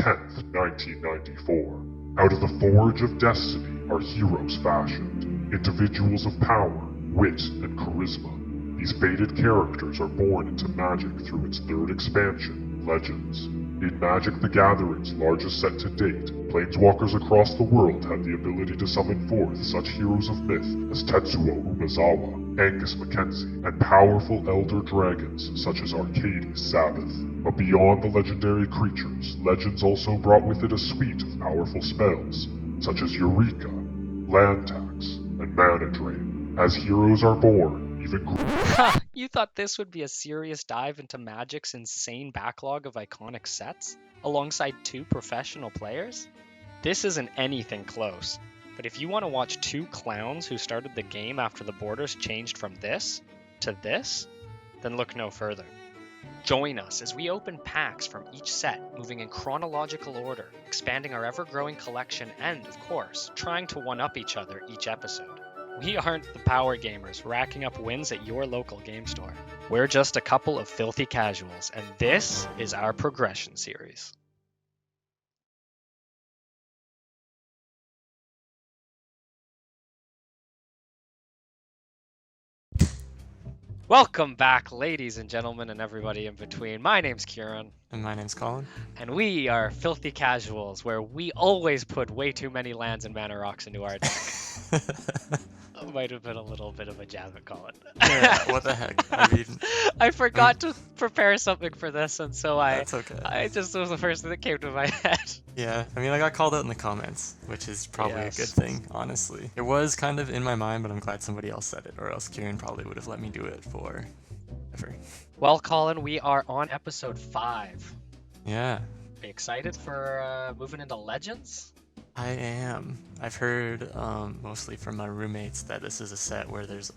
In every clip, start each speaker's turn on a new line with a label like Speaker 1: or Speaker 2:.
Speaker 1: 10th, 1994. Out of the forge of destiny are heroes fashioned, individuals of power, wit, and charisma. These fated characters are born into Magic through its third expansion, Legends. In Magic the Gathering's largest set to date, planeswalkers across the world had the ability to summon forth such heroes of myth as Tetsuo Umezawa, Angus Mackenzie, and powerful elder dragons such as Arcades Sabbath. But beyond the legendary creatures, Legends also brought with it a suite of powerful spells, such as Eureka, Land Tax, and Mana Drain. As heroes are born, even
Speaker 2: You thought this would be a serious dive into Magic's insane backlog of iconic sets, alongside 2 professional players? This isn't anything close, but if you want to watch 2 clowns who started the game after the borders changed from this to this, then look no further. Join us as we open packs from each set, moving in chronological order, expanding our ever-growing collection and, of course, trying to one-up each other each episode. We aren't the power gamers racking up wins at your local game store. We're just a couple of filthy casuals, and this is our progression series. Welcome back, ladies and gentlemen, and everybody in between. My name's Kurin.
Speaker 3: And my name's Colin.
Speaker 2: And we are Filthy Casuals, where we always put way too many lands and mana rocks into our deck. Might have been a little bit of a jab at Colin.
Speaker 3: Yeah, what the heck? I mean,
Speaker 2: I forgot to prepare something for this, and so
Speaker 3: that's okay.
Speaker 2: I just was the first thing that came to my head.
Speaker 3: Yeah, I mean, I got called out in the comments, which is probably a good thing, honestly. It was kind of in my mind, but I'm glad somebody else said it, or else Kieran probably would have let me do it for ever.
Speaker 2: Well, Colin, we are on episode 5.
Speaker 3: Yeah.
Speaker 2: Are you excited for moving into Legends?
Speaker 3: I am. I've heard mostly from my roommates that this is a set where there's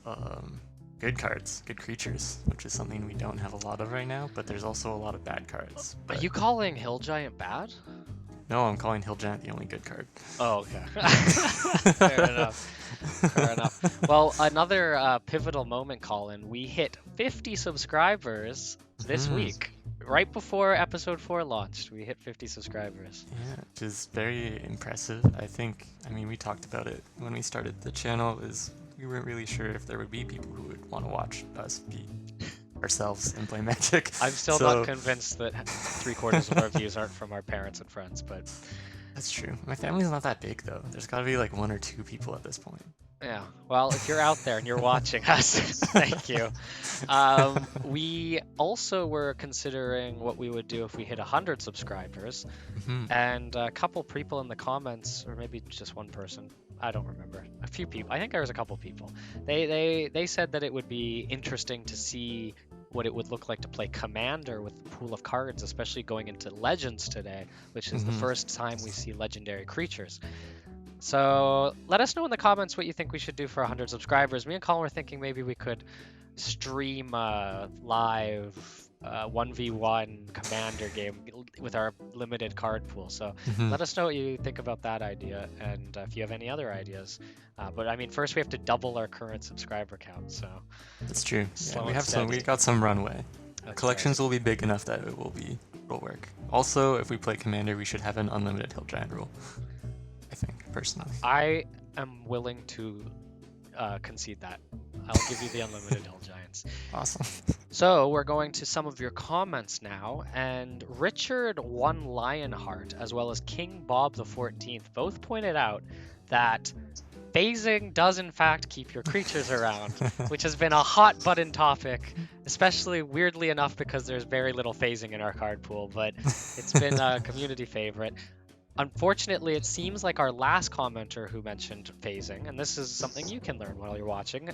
Speaker 3: good cards, good creatures, which is something we don't have a lot of right now, but there's also a lot of bad cards.
Speaker 2: Are you calling Hill Giant bad?
Speaker 3: No, I'm calling Hill Giant the only good card.
Speaker 2: Oh, okay. Fair enough. Fair enough. Well, another pivotal moment, Colin. We hit 50 subscribers this week. Right before episode 4 launched, we hit 50 subscribers.
Speaker 3: Yeah, which is very impressive. I mean, we talked about it when we started the channel, is we weren't really sure if there would be people who would want to watch us be ourselves and play Magic.
Speaker 2: I'm still not convinced that 3/4 of our views aren't from our parents and friends, but...
Speaker 3: That's true. My family's not that big, though. There's got to be like 1 or 2 people at this point.
Speaker 2: Yeah, well, if you're out there and you're watching us, thank you. We also were considering what we would do if we hit 100 subscribers, and a couple people in the comments, or maybe just one person, I don't remember, a few people, I think there was a couple people, they said that it would be interesting to see what it would look like to play Commander with the pool of cards, especially going into Legends today, which is the first time we see legendary creatures. So let us know in the comments what you think we should do for 100 subscribers. Me and Colin were thinking maybe we could stream a live 1v1 Commander game with our limited card pool. So let us know what you think about that idea, and if you have any other ideas. But I mean, first we have to double our current subscriber count. So
Speaker 3: that's true. Yeah, we got some runway.
Speaker 2: That's
Speaker 3: Collections will be big enough that it'll work. Also, if we play Commander, we should have an unlimited Hill Giant rule. I think, personally.
Speaker 2: I am willing to concede that. I'll give you the unlimited Hill Giants.
Speaker 3: Awesome.
Speaker 2: So we're going to some of your comments now, and Richard One Lionheart, as well as King Bob the 14th, both pointed out that phasing does in fact keep your creatures around, which has been a hot button topic, especially weirdly enough because there's very little phasing in our card pool, but it's been a community favorite. Unfortunately, it seems like our last commenter who mentioned phasing, and this is something you can learn while you're watching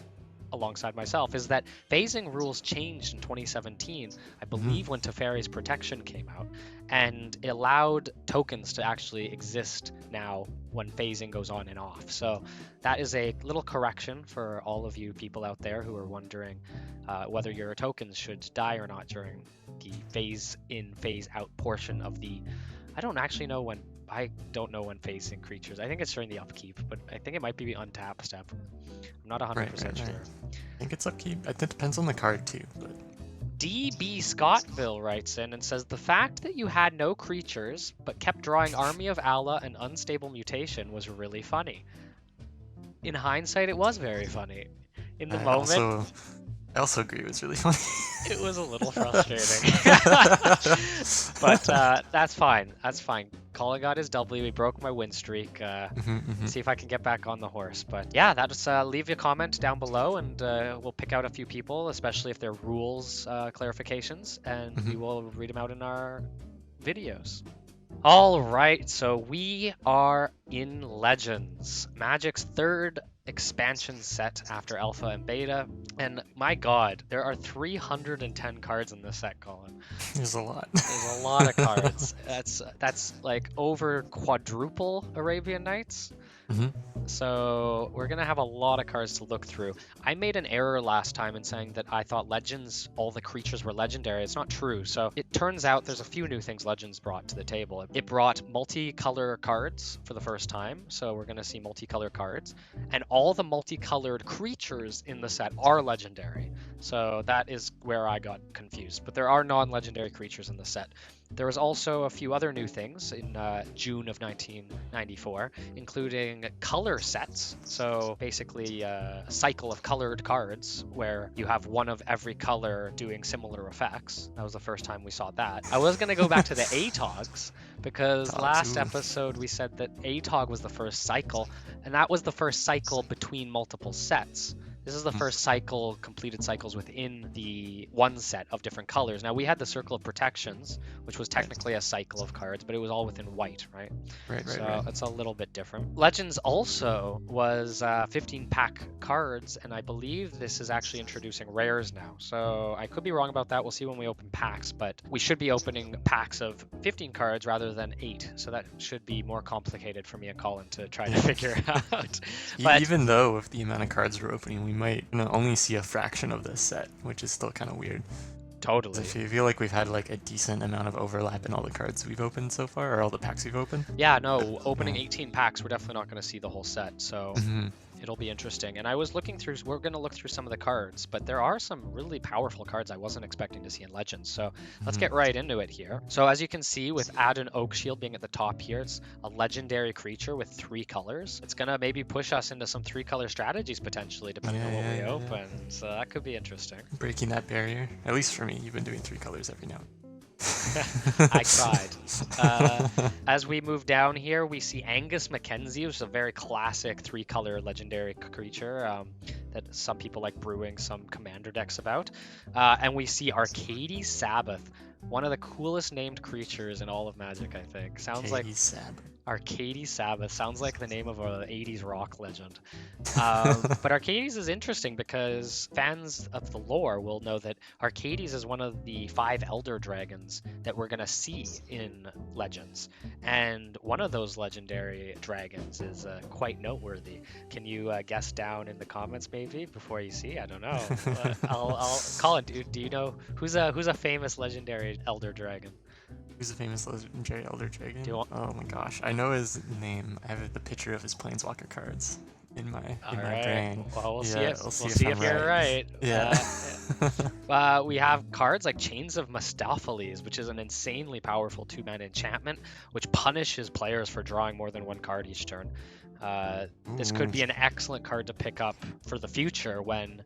Speaker 2: alongside myself, is that phasing rules changed in 2017, I believe, when Teferi's Protection came out, and it allowed tokens to actually exist now when phasing goes on and off. So that is a little correction for all of you people out there who are wondering whether your tokens should die or not during the phase in, phase out portion of the... I don't know when phasing creatures. I think it's during the upkeep, but I think it might be the untap step. I'm not 100% sure.
Speaker 3: I think it's upkeep. It depends on the card too. But
Speaker 2: DB Scottville writes in and says, the fact that you had no creatures but kept drawing Army of Allah and Unstable Mutation was really funny. In hindsight, it was very funny. In the moment,
Speaker 3: I also agree it was really funny.
Speaker 2: it was a little frustrating. But that's fine. That's fine. Colin got his W. He broke my win streak. See if I can get back on the horse. But yeah, that's leave a comment down below, and we'll pick out a few people, especially if they're rules clarifications, and we will read them out in our videos. All right, so we are in Legends, Magic's third expansion set after Alpha and Beta, and my god, there are 310 cards in this set, Colin.
Speaker 3: There's a lot.
Speaker 2: There's a lot of cards. That's like over quadruple Arabian Nights. So we're gonna have a lot of cards to look through. I made an error last time in saying that I thought Legends, all the creatures were legendary. It's not true. So it turns out there's a few new things Legends brought to the table. It brought multicolor cards for the first time. So we're gonna see multicolor cards, and all the multicolored creatures in the set are legendary. So that is where I got confused. But there are non-legendary creatures in the set. There was also a few other new things in June of 1994, including color sets. So basically a cycle of colored cards where you have one of every color doing similar effects. That was the first time we saw that. I was going to go back to the ATOGs because last episode we said that ATOG was the first cycle, and that was the first cycle between multiple sets. This is the first cycle, completed cycles within the one set of different colors. Now, we had the Circle of Protections, which was technically a cycle of cards, but it was all within white, right? Right. It's a little bit different. Legends also was 15-pack cards, and I believe this is actually introducing rares now. So I could be wrong about that. We'll see when we open packs, but we should be opening packs of 15 cards rather than 8. So that should be more complicated for me and Colin to try to figure out. But
Speaker 3: even though with the amount of cards we're opening, we might only see a fraction of this set, which is still kind of weird.
Speaker 2: Totally.
Speaker 3: I feel like we've had like a decent amount of overlap in all the cards we've opened so far, or all the packs we've opened.
Speaker 2: Yeah, no, opening 18 packs, we're definitely not going to see the whole set, so it'll be interesting. And I was looking through, we're going to look through some of the cards, but there are some really powerful cards I wasn't expecting to see in Legends, so let's get right into it here. So as you can see, with Adden Oakshield being at the top here, it's a legendary creature with 3 colors. It's going to maybe push us into some 3-color strategies potentially, depending on what we open, so that could be interesting.
Speaker 3: Breaking that barrier, at least for me. You've been doing 3 colors every now.
Speaker 2: I tried. As we move down here, we see Angus Mackenzie, which is a very classic 3-color legendary creature that some people like brewing some commander decks about. And we see Arcady Sabbath, one of the coolest named creatures in all of Magic, I think. Sounds like Arcady Sabbath. Sounds like the name of an 80s rock legend. But Arcades is interesting because fans of the lore will know that Arcades is one of the 5 Elder Dragons that we're going to see in Legends. And one of those legendary dragons is quite noteworthy. Can you guess down in the comments maybe before you see? I don't know. I'll Colin, do you know who's a famous legendary Elder Dragon?
Speaker 3: Who's a famous legendary Elder Dragon? Oh my gosh, I know his name. I have the picture of his Planeswalker cards in my brain.
Speaker 2: Well, we'll see if you're right.
Speaker 3: Yeah.
Speaker 2: We have cards like Chains of Mistopheles, which is an insanely powerful 2-mana enchantment, which punishes players for drawing more than 1 card each turn. This could be an excellent card to pick up for the future when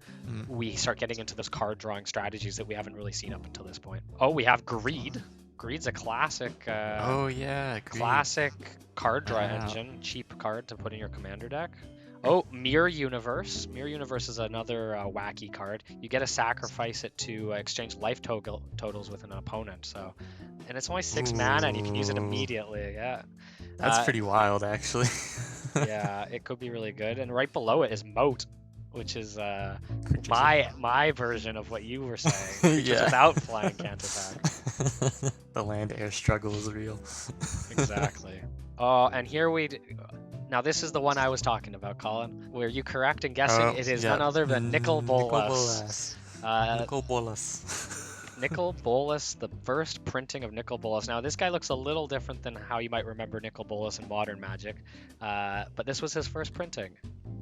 Speaker 2: we start getting into those card drawing strategies that we haven't really seen up until this point. Oh, we have Greed. Greed's a classic.
Speaker 3: Greed.
Speaker 2: Classic card draw engine. Cheap card to put in your commander deck. Oh, Mirror Universe. Mirror Universe is another wacky card. You get to sacrifice it to exchange life totals with an opponent. And it's only 6 mana, and you can use it immediately. Yeah.
Speaker 3: That's pretty wild, actually.
Speaker 2: Yeah, it could be really good. And right below it is Moat, which is my version of what you were saying. Creatures without flying can't attack.
Speaker 3: The land-air struggle is real.
Speaker 2: Exactly. And here now this is the one I was talking about, Colin. Were you correct in guessing? It is none other than Nicol Bolas.
Speaker 3: Nicol Bolas.
Speaker 2: Nicol Bolas, the first printing of Nicol Bolas. Now, this guy looks a little different than how you might remember Nicol Bolas in Modern Magic, but this was his first printing,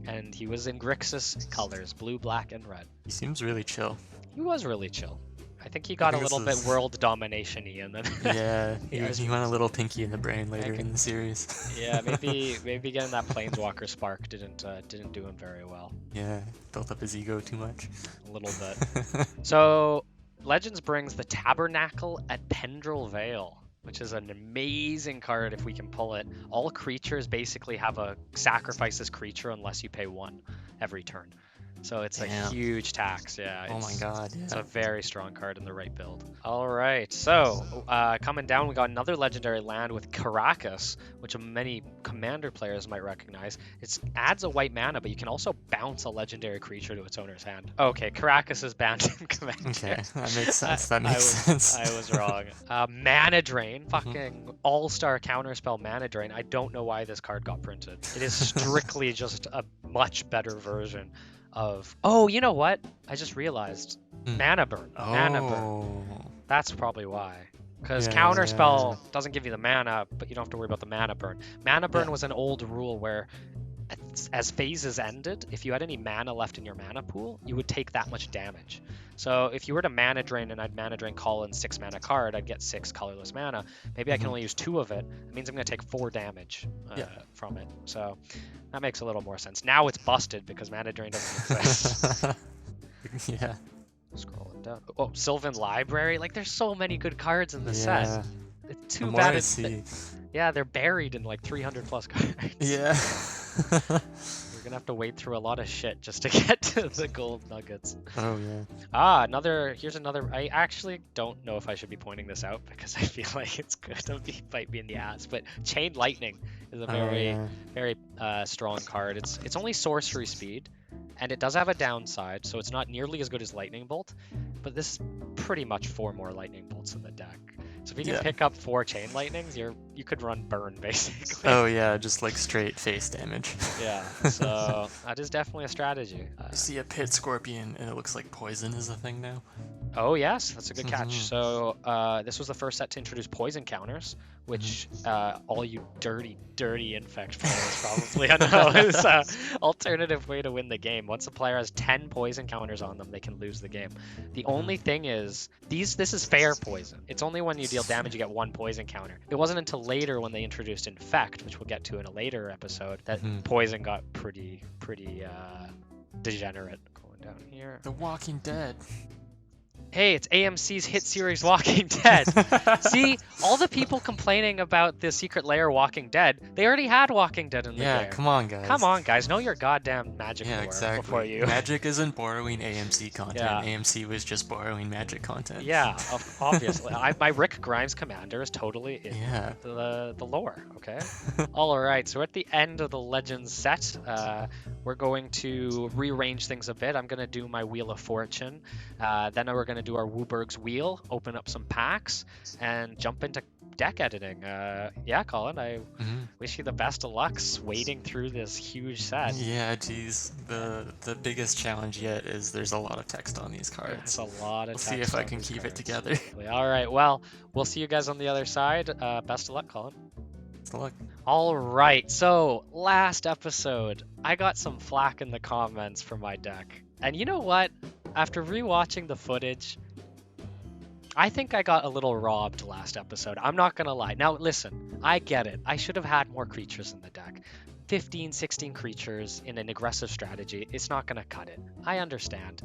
Speaker 2: and he was in Grixis colors, blue, black, and red.
Speaker 3: He seems really chill.
Speaker 2: He was really chill. I think he got a
Speaker 3: think
Speaker 2: little
Speaker 3: this
Speaker 2: bit
Speaker 3: is-
Speaker 2: world domination-y, and then
Speaker 3: Yeah,
Speaker 2: Yeah,
Speaker 3: he went a little pinky in the brain later
Speaker 2: Okay.
Speaker 3: in the series.
Speaker 2: yeah, maybe getting that Planeswalker spark didn't do him very well.
Speaker 3: Yeah, built up his ego too much.
Speaker 2: A little bit. So Legends brings the Tabernacle at Pendrell Vale, which is an amazing card if we can pull it. All creatures basically have a sacrifice this creature unless you pay 1 every turn. So it's a
Speaker 3: Damn.
Speaker 2: huge tax, yeah.
Speaker 3: Oh my god,
Speaker 2: It's
Speaker 3: yeah.
Speaker 2: a very strong card in the right build. All right, so coming down, we got another legendary land with Caracas, which many Commander players might recognize. It adds a white mana, but you can also bounce a legendary creature to its owner's hand. Okay, Caracas is banned in Commander.
Speaker 3: Okay, that makes sense.
Speaker 2: I
Speaker 3: That makes sense.
Speaker 2: I was wrong. Mana Drain, fucking all-star counterspell Mana Drain. I don't know why this card got printed. It is strictly just a much better version of. Oh, you know what? I just realized. Mana Burn. Mana Burn.
Speaker 3: Oh.
Speaker 2: That's probably why. Because
Speaker 3: Yeah,
Speaker 2: counterspell doesn't give you the mana, but you don't have to worry about the mana burn. Mana burn
Speaker 3: Yeah.
Speaker 2: was an old rule where, as phases ended, if you had any mana left in your mana pool, you would take that much damage. So if you were to mana drain and I'd mana drain Colin 6 mana card, I'd get 6 colorless mana. Maybe I can only use 2 of it. That means I'm going to take 4 damage from it. So that makes a little more sense. Now it's busted because mana drain doesn't exist.
Speaker 3: Yeah.
Speaker 2: Scrolling down. Oh, Sylvan Library. Like, there's so many good cards in the
Speaker 3: Yeah.
Speaker 2: set. It's too
Speaker 3: The more
Speaker 2: bad
Speaker 3: I
Speaker 2: it's.
Speaker 3: see.
Speaker 2: Yeah, they're buried in like 300 plus cards.
Speaker 3: Yeah.
Speaker 2: We're gonna have to wade through a lot of shit just to get to the gold nuggets.
Speaker 3: Oh yeah.
Speaker 2: Here's another. I actually don't know if I should be pointing this out because I feel like it's gonna bite me in the ass. But Chain Lightning is a very strong card. It's only sorcery speed, and it does have a downside, so it's not nearly as good as Lightning Bolt. But this is pretty much 4 more Lightning Bolts in the deck. So if you can pick up 4 Chain Lightnings, you could run Burn basically.
Speaker 3: Oh yeah, just like straight face damage.
Speaker 2: Yeah, so that is definitely a strategy.
Speaker 3: I see a Pit Scorpion, and it looks like poison is a thing now.
Speaker 2: Oh yes, that's a good catch. So this was the first set to introduce poison counters, which all you dirty Infect players probably know is an alternative way to win the game. Once a player has 10 poison counters on them, they can lose the game. The only thing is, this is fair poison. It's only when you deal damage you get 1 poison counter. It wasn't until later when they introduced Infect, which we'll get to in a later episode, that poison got pretty degenerate. Going down here.
Speaker 3: The Walking Dead.
Speaker 2: Hey, it's AMC's hit series Walking Dead. See, all the people complaining about the Secret Lair Walking Dead, they already had Walking Dead in the game.
Speaker 3: Yeah, come on, guys.
Speaker 2: Come on, guys. Know your goddamn Magic
Speaker 3: Yeah,
Speaker 2: lore
Speaker 3: exactly.
Speaker 2: before you.
Speaker 3: Magic isn't borrowing AMC content.
Speaker 2: Yeah.
Speaker 3: AMC was just borrowing Magic content.
Speaker 2: Yeah, obviously. my Rick Grimes commander is totally in
Speaker 3: Yeah.
Speaker 2: the lore, okay? All right, so at the end of the Legends set, we're going to rearrange things a bit. I'm going to do my Wheel of Fortune. Then we're going to do our Wooburg's Wheel, open up some packs, and jump into deck editing. Yeah, Colin, I wish you the best of luck wading through this huge set.
Speaker 3: Yeah, geez. The biggest challenge yet is there's a lot of text on these cards.
Speaker 2: It's a lot of
Speaker 3: We'll see
Speaker 2: text
Speaker 3: if I
Speaker 2: on
Speaker 3: can
Speaker 2: these
Speaker 3: keep it
Speaker 2: cards.
Speaker 3: together.
Speaker 2: All right, well, we'll see you guys on the other side. Best of luck, Colin.
Speaker 3: So look.
Speaker 2: All right, so last episode, I got some flack in the comments for my deck. And you know what? After rewatching the footage, I think I got a little robbed last episode. I'm not going to lie. Now, listen, I get it. I should have had more creatures in the deck. 15, 16 creatures in an aggressive strategy, it's not going to cut it. I understand.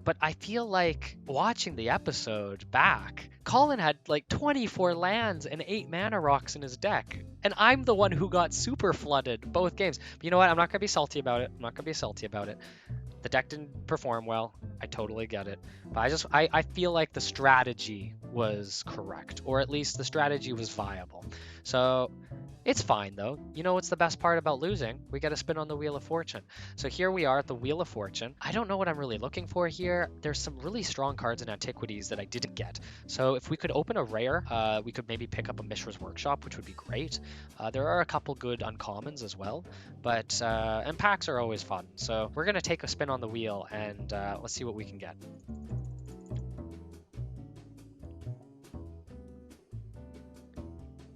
Speaker 2: But I feel like watching the episode back, Colin had like 24 lands and 8 mana rocks in his deck. And I'm the one who got super flooded both games. But you know what? I'm not going to be salty about it. The deck didn't perform well. I totally get it. But I feel like the strategy was correct. Or at least the strategy was viable. So it's fine though. You know what's the best part about losing? We get to spin on the Wheel of Fortune. So here we are at the Wheel of Fortune. I don't know what I'm really looking for here. There's some really strong cards in Antiquities that I didn't get. So if we could open a rare, we could maybe pick up a Mishra's Workshop, which would be great. There are a couple good uncommons as well. But and packs are always fun. So we're going to take a spin on the wheel and let's see what we can get.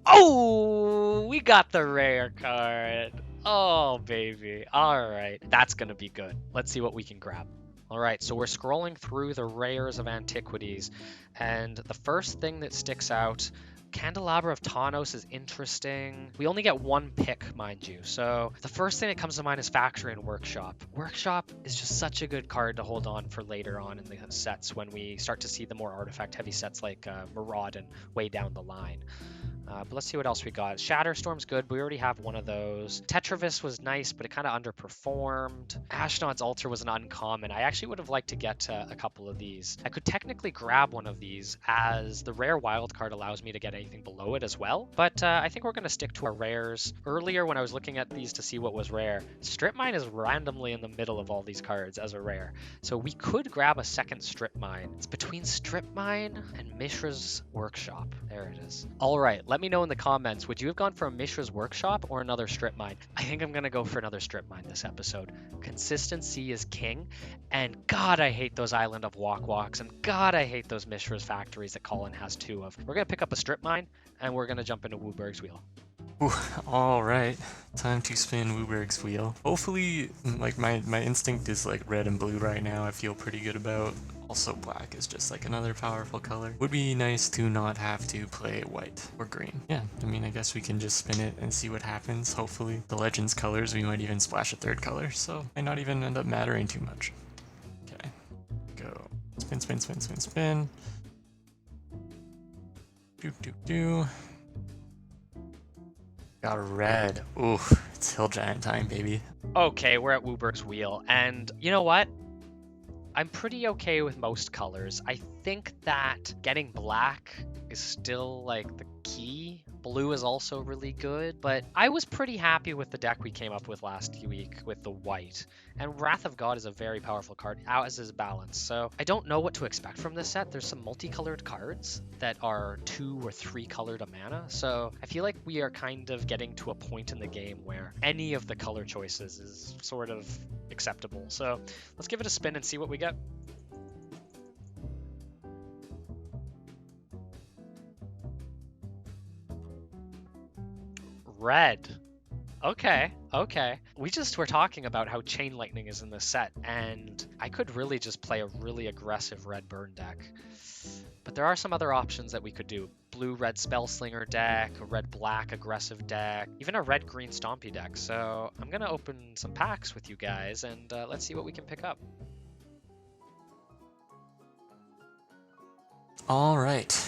Speaker 2: Oh, we got the rare card. Oh, baby. All right. That's going to be good. Let's see what we can grab. All right, so we're scrolling through the rares of antiquities, and the first thing that sticks out, Candelabra of Tawnos is interesting. We only get one pick, mind you. So the first thing that comes to mind is Factory and Workshop. Workshop is just such a good card to hold on for later on in the sets when we start to see the more artifact-heavy sets like Maraudon way down the line. But let's see what else we got. Shatterstorm's good, but we already have one of those. Tetravis was nice, but it kind of underperformed. Ashnod's Altar was an uncommon. I actually would have liked to get a couple of these. I could technically grab one of these as the rare wild card allows me to get anything below it as well. But I think we're going to stick to our rares. Earlier when I was looking at these to see what was rare, Strip Mine is randomly in the middle of all these cards as a rare. So we could grab a second Strip Mine. It's between Strip Mine and Mishra's Workshop. There it is. All right, let me know in the comments, would you have gone for a Mishra's Workshop or another Strip Mine? I think I'm going to go for another Strip Mine this episode. Consistency is king, and God, I hate those Island of Walks, and God, I hate those Mishra's Factories that Colin has two of. We're going to pick up a Strip Mine, and we're going to jump into Wooburg's Wheel.
Speaker 3: Ooh, all right, time to spin Wooburg's Wheel. Hopefully, like my instinct is like red and blue right now. I feel pretty good about. Also, black is just like another powerful color. Would be nice to not have to play white or green. Yeah, I mean, I guess we can just spin it and see what happens. Hopefully, the Legends colors, we might even splash a third color, so might not even end up mattering too much. Okay, go. Spin, spin, spin, spin, spin. Doop, doop, doo. Got a red. Ooh, it's Hill Giant time, baby.
Speaker 2: Okay, we're at Wooburg's Wheel, and you know what? I'm pretty okay with most colors. I think that getting black is still like the key. Blue is also really good, but I was pretty happy with the deck we came up with last week with the white. And Wrath of God is a very powerful card, as is Balance. So I don't know what to expect from this set. There's some multicolored cards that are 2 or 3 colored a mana. So I feel like we are kind of getting to a point in the game where any of the color choices is sort of acceptable. So let's give it a spin and see what we get. Red. Okay. We just were talking about how Chain Lightning is in the set, and I could really just play a really aggressive red burn deck. But there are some other options that we could do. Blue-red Spellslinger deck, a red-black aggressive deck, even a red-green Stompy deck. So I'm going to open some packs with you guys, and let's see what we can pick up.
Speaker 3: All right,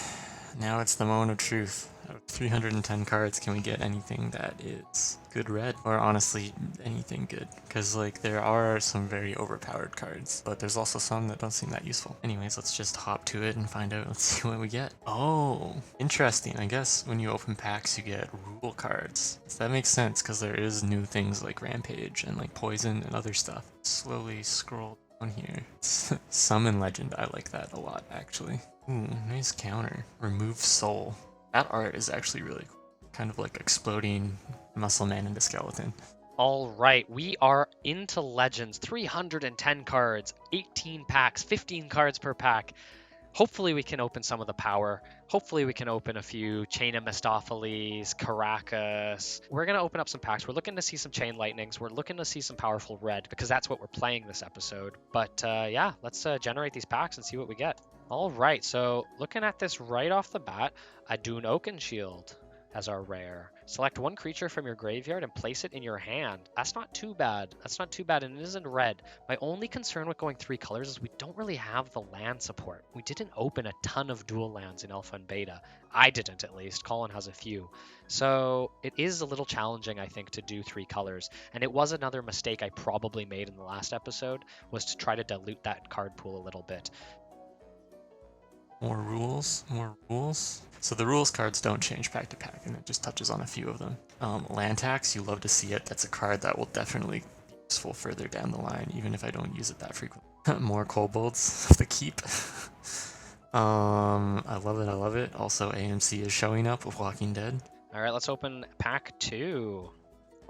Speaker 3: now it's the moment of truth. Out of 310 cards, can we get anything that is good red? Or honestly, anything good? Because like there are some very overpowered cards, but there's also some that don't seem that useful. Anyways, let's just hop to it and find out. Let's see what we get. Oh, interesting. I guess when you open packs, you get rule cards. So that makes sense because there is new things like Rampage and like Poison and other stuff. Slowly scroll down here. Summon Legend, I like that a lot actually. Ooh, nice counter. Remove Soul. That art is actually really cool. Kind of like exploding Muscle Man into Skeleton.
Speaker 2: All right, we are into Legends. 310 cards, 18 packs, 15 cards per pack. Hopefully we can open some of the power. Hopefully we can open a few Chain of Mistopheles, Caracas. We're going to open up some packs. We're looking to see some Chain Lightnings. We're looking to see some powerful red because that's what we're playing this episode. But yeah, let's generate these packs and see what we get. All right, so looking at this right off the bat, a Dune Oakenshield as our rare. Select one creature from your graveyard and place it in your hand. That's not too bad. That's not too bad, and it isn't red. My only concern with going 3 colors is we don't really have the land support. We didn't open a ton of dual lands in Alpha and Beta. I didn't, at least. Colin has a few. So it is a little challenging, I think, to do 3 colors. And it was another mistake I probably made in the last episode, was to try to dilute that card pool a little bit.
Speaker 3: More rules. So the rules cards don't change pack to pack, and it just touches on a few of them. Land tax, you love to see it. That's a card that will definitely be useful further down the line, even if I don't use it that frequently. More kobolds of the keep. I love it. Also, AMC is showing up with Walking Dead.
Speaker 2: All right, let's open pack 2.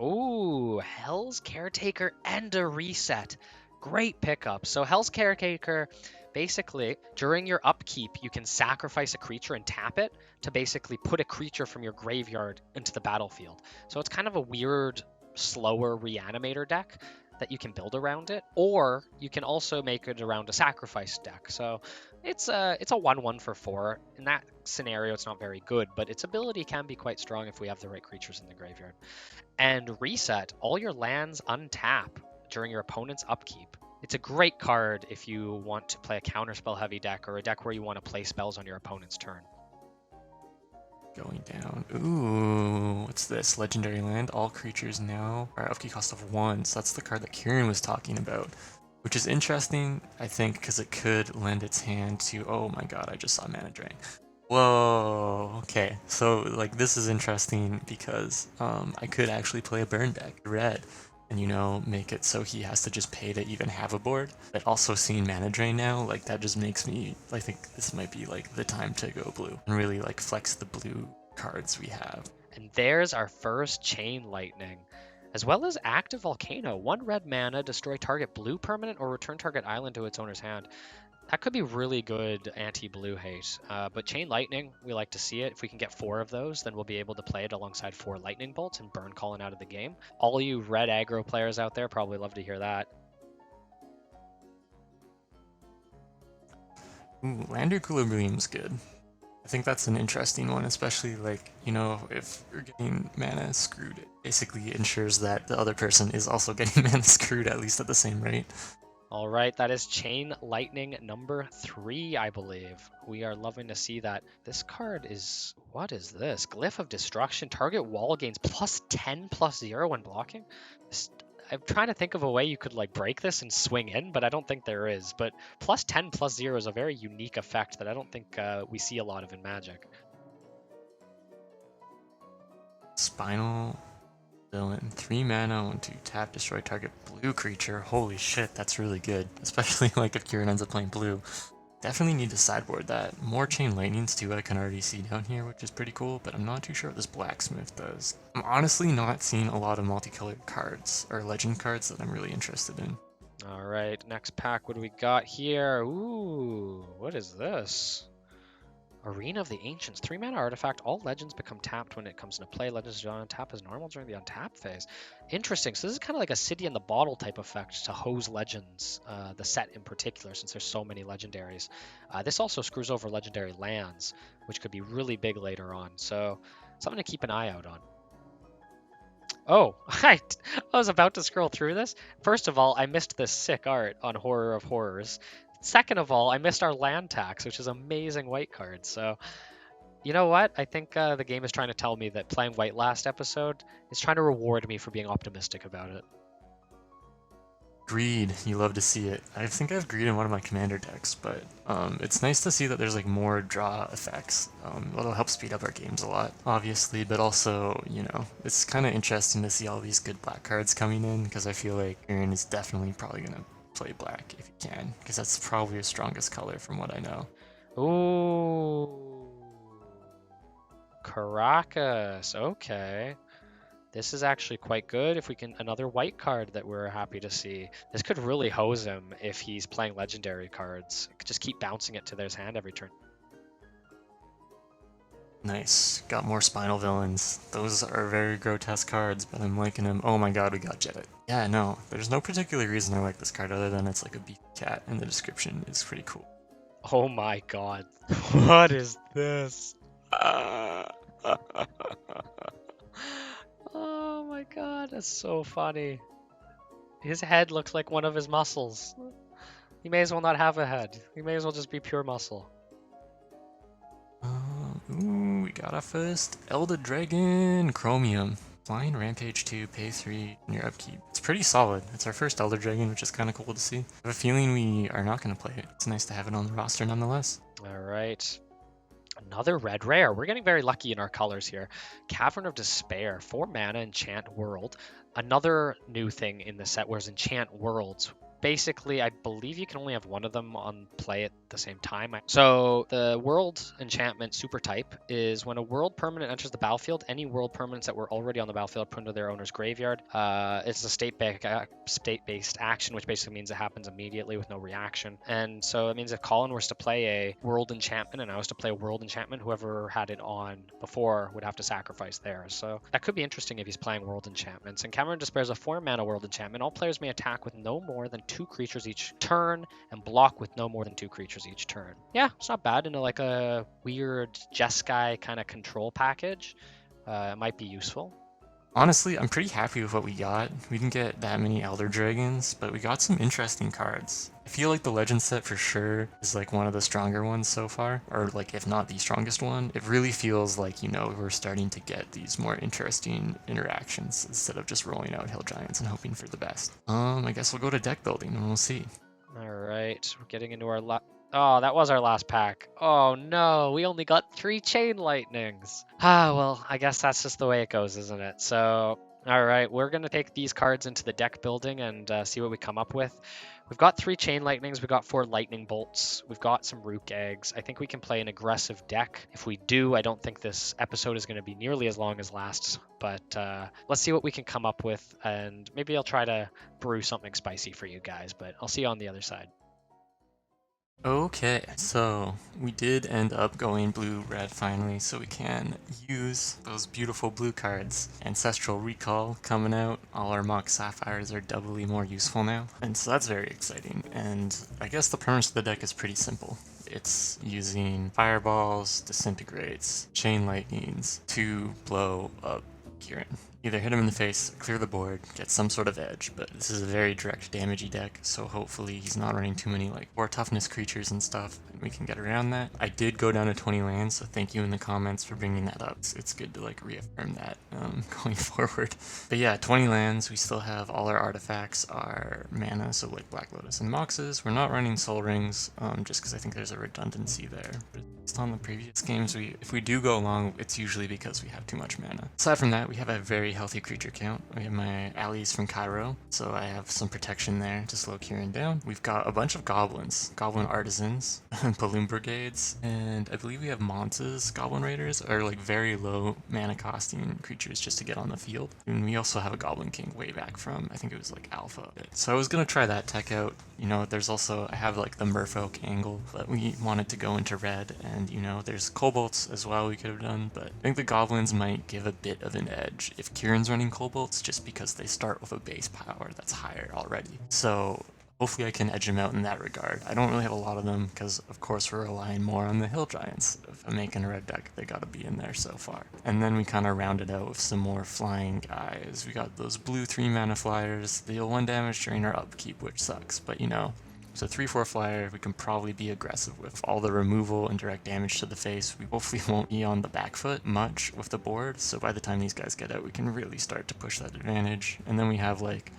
Speaker 2: Ooh, Hell's Caretaker and a reset. Great pickup. So Hell's Caretaker, basically, during your upkeep, you can sacrifice a creature and tap it to basically put a creature from your graveyard into the battlefield. So it's kind of a weird, slower reanimator deck. that you can build around it, or you can also make it around a sacrifice deck. So it's a 1/1 for 4. In that scenario, it's not very good, but its ability can be quite strong if we have the right creatures in the graveyard. And reset all your lands untap during your opponent's upkeep. It's a great card if you want to play a counterspell heavy deck or a deck where you want to play spells on your opponent's turn.
Speaker 3: Going down. Ooh, what's this? Legendary land. All creatures now are upkeep cost of 1. So that's the card that Kurin was talking about, which is interesting, I think, because it could lend its hand to. Oh my god, I just saw mana drain. Whoa. Okay, so like this is interesting because I could actually play a burn deck, red, and make it so he has to just pay to even have a board. But also seeing mana drain now, like that just makes me, I think this might be like the time to go blue and really like flex the blue cards we have.
Speaker 2: And there's our first Chain Lightning, as well as Active Volcano. 1 red mana, destroy target blue permanent or return target island to its owner's hand. That could be really good anti-blue hate, but Chain Lightning, we like to see it. If we can get 4 of those, then we'll be able to play it alongside 4 Lightning Bolts and burn Colin out of the game. All you red aggro players out there probably love to hear that.
Speaker 3: Ooh, Land Equilibrium's good. I think that's an interesting one, especially like, if you're getting mana screwed, it basically ensures that the other person is also getting mana screwed, at least at the same rate.
Speaker 2: All right, that is Chain Lightning number 3, I believe. We are loving to see that. This card is, what is this? Glyph of Destruction. Target wall gains +10/+0 when blocking. I'm trying to think of a way you could like break this and swing in, but I don't think there is. But +10/+0 is a very unique effect that I don't think we see a lot of in Magic.
Speaker 3: Spinal Villain, 3 mana, 1/2 tap, destroy target blue creature. Holy shit, that's really good. Especially like if Kurin ends up playing blue. Definitely need to sideboard that. More Chain Lightnings too, I can already see down here, which is pretty cool, but I'm not too sure what this Blacksmith does. I'm honestly not seeing a lot of multicolored cards, or legend cards, that I'm really interested in.
Speaker 2: Alright, next pack, what do we got here? Ooh, what is this? Arena of the Ancients. 3 mana artifact. All legends become tapped when it comes into play. Legends do not untap as normal during the untap phase. Interesting. So this is kind of like a City in the Bottle type effect to hose legends, the set in particular, since there's so many legendaries. This also screws over legendary lands, which could be really big later on. So something to keep an eye out on. Oh, I was about to scroll through this. First of all, I missed this sick art on Horror of Horrors. Second of all, I missed our land tax, which is amazing white cards. So, you know what? I think the game is trying to tell me that playing white last episode is trying to reward me for being optimistic about it.
Speaker 3: Greed, you love to see it. I think I have Greed in one of my commander decks, but it's nice to see that there's like more draw effects. It'll help speed up our games a lot, obviously, but also, it's kind of interesting to see all these good black cards coming in, because I feel like Aaron is definitely probably going to play black if he can, because that's probably his strongest color from what I know.
Speaker 2: Ooh, Caracas. Okay, this is actually quite good. If we can, another white card that we're happy to see. This could really hose him if he's playing legendary cards. Just keep bouncing it to their hand every turn.
Speaker 3: Nice. Got more Spinal Villains. Those are very grotesque cards, but I'm liking them. Oh my god, we got Jetted. Yeah, no, there's no particular reason I like this card other than it's like a beefy cat, and the description is pretty cool.
Speaker 2: Oh my god. What is this? Oh my god, that's so funny. His head looks like one of his muscles. He may as well not have a head. He may as well just be pure muscle.
Speaker 3: Ooh, we got our first Elder Dragon Chromium. Flying Rampage 2, pay 3 in your upkeep. It's pretty solid. It's our first Elder Dragon, which is kind of cool to see. I have a feeling we are not going to play it. It's nice to have it on the roster nonetheless.
Speaker 2: Alright. Another red rare. We're getting very lucky in our colors here. Cavern of Despair. 4 mana, Enchant World. Another new thing in the set was Enchant Worlds. basically, I believe you can only have one of them on play at the same time. So the world enchantment super type is when a world permanent enters the battlefield, any world permanents that were already on the battlefield are put into their owner's graveyard. It's a state-based action, which basically means it happens immediately with no reaction. And so it means if Colin was to play a world enchantment and I was to play a world enchantment, whoever had it on before would have to sacrifice theirs. So that could be interesting if he's playing world enchantments. And Cameron Despair is a 4-mana world enchantment. All players may attack with no more than 2 creatures each turn and block with no more than 2 creatures each turn. Yeah, it's not bad in like a weird Jeskai kind of control package. It might be useful.
Speaker 3: Honestly, I'm pretty happy with what we got. We didn't get that many Elder Dragons, but we got some interesting cards. I feel like the Legend set for sure is like one of the stronger ones so far, or like if not the strongest one. It really feels like, you know, we're starting to get these more interesting interactions instead of just rolling out Hill Giants and hoping for the best. I guess we'll go to deck building and we'll see.
Speaker 2: Alright, we're getting into our Oh, that was our last pack. Oh no, we only got 3 Chain Lightnings. Well, I guess that's just the way it goes, isn't it? So, alright, we're going to take these cards into the deck building and see what we come up with. We've got 3 Chain Lightnings, we've got 4 Lightning Bolts, we've got some Rook Eggs. I think we can play an aggressive deck. If we do, I don't think this episode is going to be nearly as long as last, but let's see what we can come up with, and maybe I'll try to brew something spicy for you guys, but I'll see you on the other side.
Speaker 3: Okay, so we did end up going blue-red finally, so we can use those beautiful blue cards. Ancestral Recall coming out, all our Mock Sapphires are doubly more useful now, and so that's very exciting. And I guess the premise of the deck is pretty simple. It's using Fireballs, Disintegrates, Chain Lightnings to blow up Kurin. Either hit him in the face, clear the board, get some sort of edge, but this is a very direct damagey deck, so hopefully he's not running too many like 4 toughness creatures and stuff, and we can get around that. I did go down to 20 lands, so thank you in the comments for bringing that up. It's good to like reaffirm that going forward. But yeah, 20 lands, we still have all our artifacts, our mana, so like Black Lotus and Moxes. We're not running Soul Rings, just because I think there's a redundancy there. But based on the previous games, if we do go long, it's usually because we have too much mana. Aside from that, we have a very healthy creature count. We have my allies from Cairo, so I have some protection there to slow Kurin down. We've got a bunch of goblins, goblin artisans, balloon brigades, and I believe we have Montes. Goblin raiders are like very low mana costing creatures just to get on the field. And we also have a goblin king way back from, I think it was like alpha. So I was gonna try that tech out. You know, there's also, I have like the merfolk angle, but we wanted to go into red, and you know, there's kobolds as well we could have done, but I think the goblins might give a bit of an edge if Kurin's running kobolds, just because they start with a base power that's higher already. So hopefully I can edge him out in that regard. I don't really have a lot of them, because of course we're relying more on the Hill Giants. If I'm making a red deck, they gotta be in there so far. And then we kind of rounded out with some more flying guys. We got those blue 3-mana flyers. They deal 1 damage during our upkeep, which sucks, but you know, so 3/4 flyer, we can probably be aggressive with all the removal and direct damage to the face. We hopefully won't be on the back foot much with the board, so by the time these guys get out, we can really start to push that advantage. And then we have like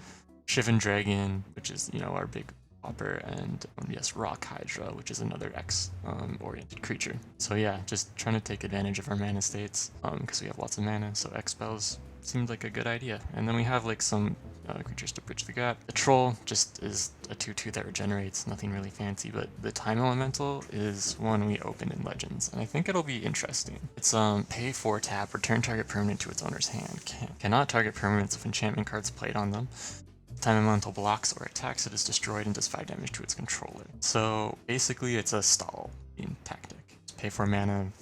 Speaker 3: Shivan Dragon, which is, you know, our big popper, and yes, Rock Hydra, which is another X oriented creature. So yeah, just trying to take advantage of our mana states, because we have lots of mana, so X spells seemed like a good idea. And then we have like some creatures to bridge the gap. The Troll just is a 2/2 that regenerates, nothing really fancy, but the Time Elemental is one we opened in Legends, and I think it'll be interesting. It's pay 4 tap, return target permanent to its owner's hand. Cannot target permanents if enchantment cards played on them. Time Elemental blocks or attacks, it is destroyed and does 5 damage to its controller. So basically it's a stall tactic. Just pay 4 mana,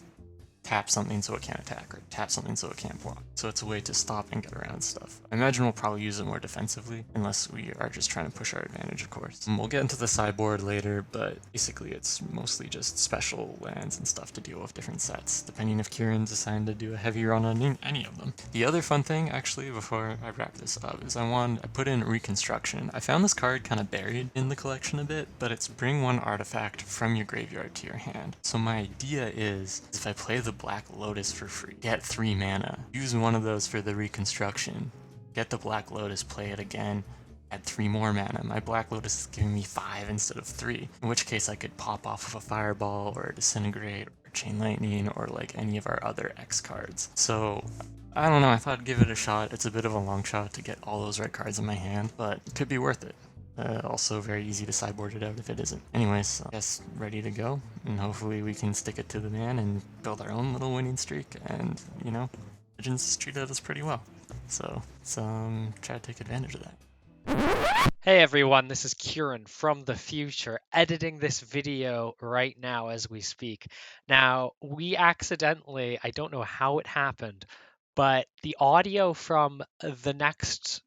Speaker 3: tap something so it can't attack, or tap something so it can't block. So it's a way to stop and get around stuff. I imagine we'll probably use it more defensively, unless we are just trying to push our advantage, of course. And we'll get into the sideboard later, but basically it's mostly just special lands and stuff to deal with different sets, depending if Kurin's deciding to do a heavy run on any of them. The other fun thing, actually, before I wrap this up, is I put in Reconstruction. I found this card kind of buried in the collection a bit, but it's bring 1 artifact from your graveyard to your hand. So my idea is if I play the Black Lotus for free, get 3 mana, use one of those for the Reconstruction, get the Black Lotus, play it again, add 3 more mana. My Black Lotus is giving me 5 instead of 3, in which case I could pop off of a Fireball or a Disintegrate or Chain Lightning or like any of our other X cards. So I don't know, I thought I'd give it a shot. It's a bit of a long shot to get all those red cards in my hand, but it could be worth it. Also very easy to sideboard it out if it isn't. Anyways, I guess ready to go, and hopefully we can stick it to the man and build our own little winning streak, and, you know, Legends treated us pretty well. So let's try to take advantage of that.
Speaker 2: Hey everyone, this is Kurin from the future, editing this video right now as we speak. Now, we accidentally, I don't know how it happened, but the audio from the next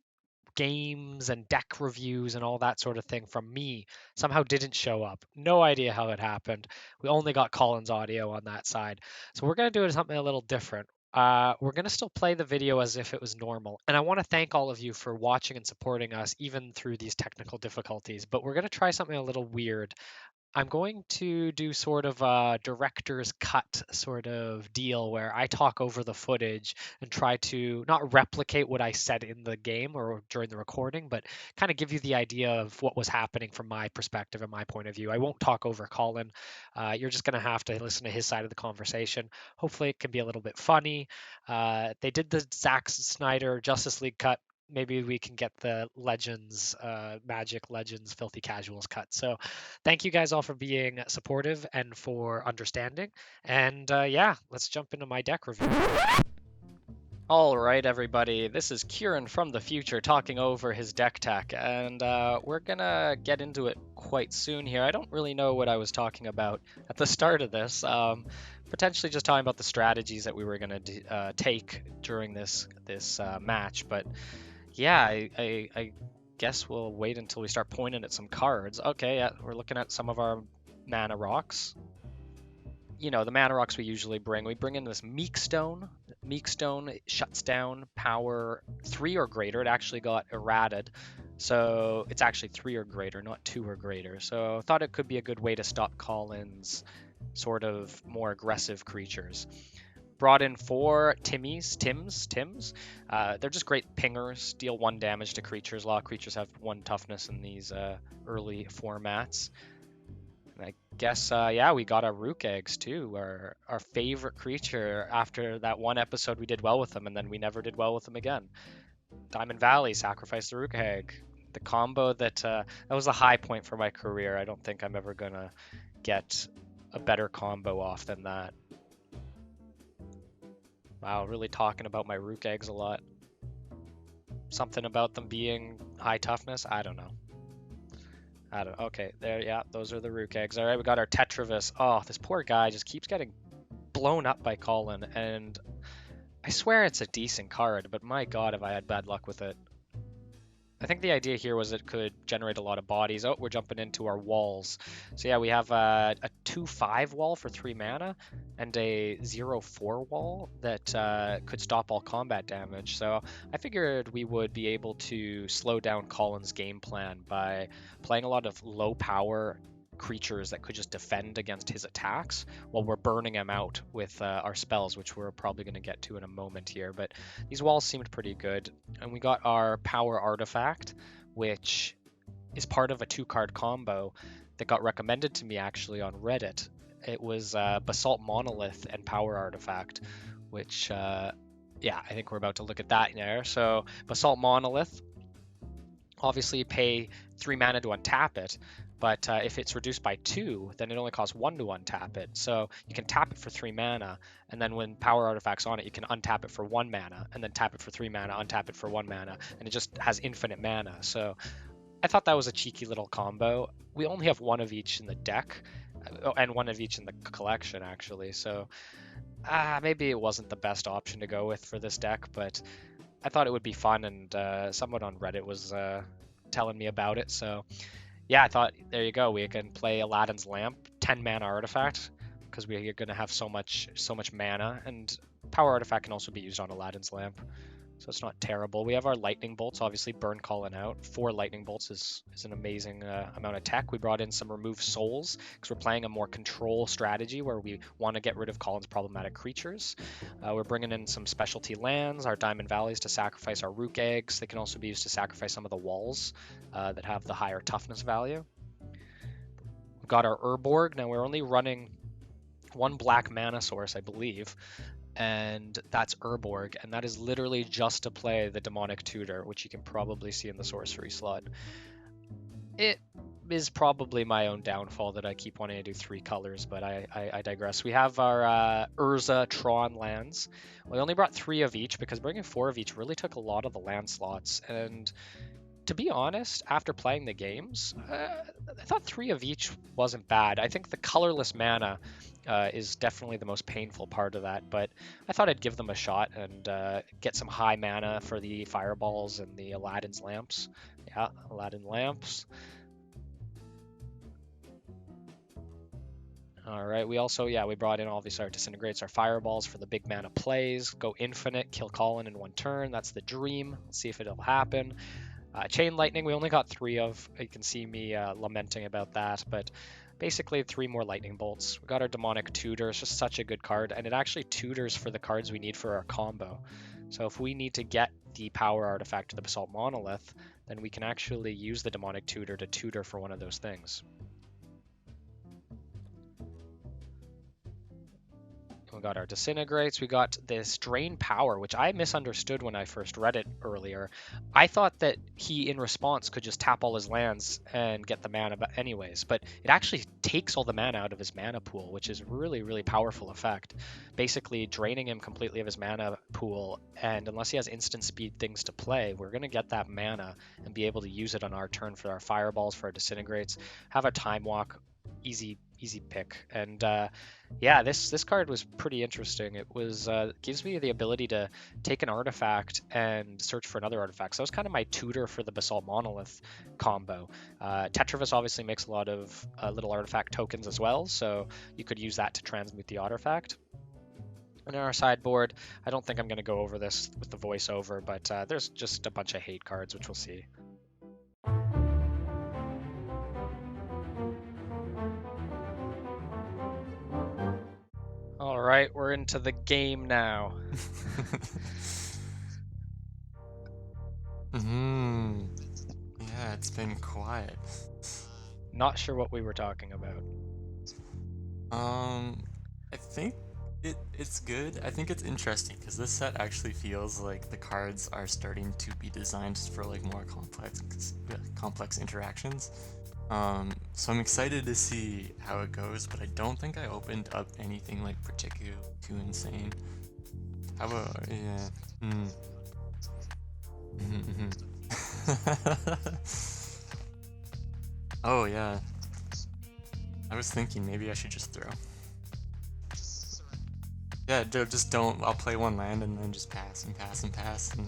Speaker 2: games and deck reviews and all that sort of thing from me somehow didn't show up. No idea how it happened. We only got Colin's audio on that side. So we're going to do something a little different. We're going to still play the video as if it was normal. And I want to thank all of you for watching and supporting us even through these technical difficulties. But we're going to try something a little weird. I'm going to do sort of a director's cut sort of deal where I talk over the footage and try to not replicate what I said in the game or during the recording, but kind of give you the idea of what was happening from my perspective and my point of view. I won't talk over Colin. You're just going to have to listen to his side of the conversation. Hopefully, it can be a little bit funny. They did the Zack Snyder Justice League cut. Maybe we can get the Legends, Magic Legends Filthy Casuals cut. So thank you guys all for being supportive and for understanding. And yeah, let's jump into my deck review. All right, everybody, this is Kieran from the future talking over his deck tech, and we're gonna get into it quite soon here. I don't really know what I was talking about at the start of this. Potentially just talking about the strategies that we were gonna take during this match, but yeah, I guess we'll wait until we start pointing at some cards. Okay, yeah, we're looking at some of our mana rocks. You know, the mana rocks we usually bring. We bring in this Meekstone. Meekstone shuts down power 3 or greater. It actually got errated. So it's actually 3 or greater, not 2 or greater. So I thought it could be a good way to stop Colin's sort of more aggressive creatures. Brought in 4 Tims. They're just great pingers, deal 1 damage to creatures. A lot of creatures have 1 toughness in these early formats. And I guess, yeah, we got our Rook Eggs too, our favorite creature after that one episode we did well with them, and then we never did well with them again. Diamond Valley, sacrifice the Rook Egg. The combo that was the high point for my career. I don't think I'm ever going to get a better combo off than that. Wow, really talking about my Rook Eggs a lot. Something about them being high toughness? I don't know. Okay, there, yeah, those are the Rook Eggs. All right, we got our Tetravis. Oh, this poor guy just keeps getting blown up by Colin, and I swear it's a decent card, but my god, have I had bad luck with it. I think the idea here was it could generate a lot of bodies. Oh, we're jumping into our walls. So yeah, we have a 2/5 wall for 3 mana and a 0/4 wall that could stop all combat damage. So I figured we would be able to slow down Colin's game plan by playing a lot of low power creatures that could just defend against his attacks while we're burning him out with our spells, which we're probably going to get to in a moment here. But these walls seemed pretty good. And we got our power artifact, which is part of a 2-card combo that got recommended to me actually on Reddit. It was Basalt Monolith and Power Artifact, which, yeah, I think we're about to look at that there. So Basalt Monolith, obviously pay 3 mana to untap it, but if it's reduced by 2, then it only costs 1 to untap it. So you can tap it for 3 mana, and then when Power Artifact's on it, you can untap it for 1 mana, and then tap it for 3 mana, untap it for 1 mana, and it just has infinite mana. So I thought that was a cheeky little combo. We only have 1 of each in the deck, and 1 of each in the collection, actually. So maybe it wasn't the best option to go with for this deck, but I thought it would be fun, and someone on Reddit was telling me about it, so yeah, I thought, there you go, we can play Aladdin's Lamp, 10 mana artifact, because we're going to have so much mana, and Power Artifact can also be used on Aladdin's Lamp, so it's not terrible. We have our Lightning Bolts, obviously, burn Colin out. 4 Lightning Bolts is an amazing amount of tech. We brought in some Remove Souls, because we're playing a more control strategy where we want to get rid of Colin's problematic creatures. We're bringing in some specialty lands, our Diamond Valleys to sacrifice our Rook Eggs. They can also be used to sacrifice some of the walls that have the higher toughness value. We've got our Urborg. Now we're only running 1 black mana source, I believe, and that's Urborg, and that is literally just to play the Demonic Tutor, which you can probably see in the sorcery slot. It is probably my own downfall that I keep wanting to do 3 colors, but I digress. We have our Urza Tron lands. We only brought 3 of each because bringing 4 of each really took a lot of the land slots. And to be honest, after playing the games, I thought 3 of each wasn't bad. I think the colorless mana is definitely the most painful part of that, but I thought I'd give them a shot and get some high mana for the fireballs and the Aladdin's lamps. Yeah, Aladdin lamps. All right, we also, we brought in obviously our disintegrates, our fireballs for the big mana plays. Go infinite, kill Colin in 1 turn. That's the dream. Let's see if it'll happen. Chain lightning, we only got 3 of. You can see me lamenting about that, but basically 3 more lightning bolts. We got our demonic tutor. It's just such a good card, and it actually tutors for the cards we need for our combo. So if we need to get the power artifact to the basalt monolith, then we can actually use the demonic tutor to tutor for one of those things. We got our disintegrates. We got this drain power, which I misunderstood when I first read it earlier. I thought that he, in response, could just tap all his lands and get the mana anyways, but it actually takes all the mana out of his mana pool, which is really, really powerful effect. Basically draining him completely of his mana pool, and unless he has instant speed things to play, we're going to get that mana and be able to use it on our turn for our fireballs, for our disintegrates, have a time walk, easy pick. And this card was pretty interesting. It was gives me the ability to take an artifact and search for another artifact. So that was kind of my tutor for the basalt monolith combo. Tetravis obviously makes a lot of little artifact tokens as well, so you could use that to transmute the artifact. And in our sideboard, I don't think I'm going to go over this with the voiceover, but there's just a bunch of hate cards, which we'll see. All right, we're into the game now.
Speaker 3: Yeah, it's been quiet.
Speaker 2: Not sure what we were talking about.
Speaker 3: I think it's good. I think it's interesting because this set actually feels like the cards are starting to be designed for like more complex interactions. So I'm excited to see how it goes, but I don't think I opened up anything like particularly too insane. How about, Oh yeah. I was thinking maybe I should just throw. Yeah, just don't. I'll play 1 land and then just pass and pass and pass. And...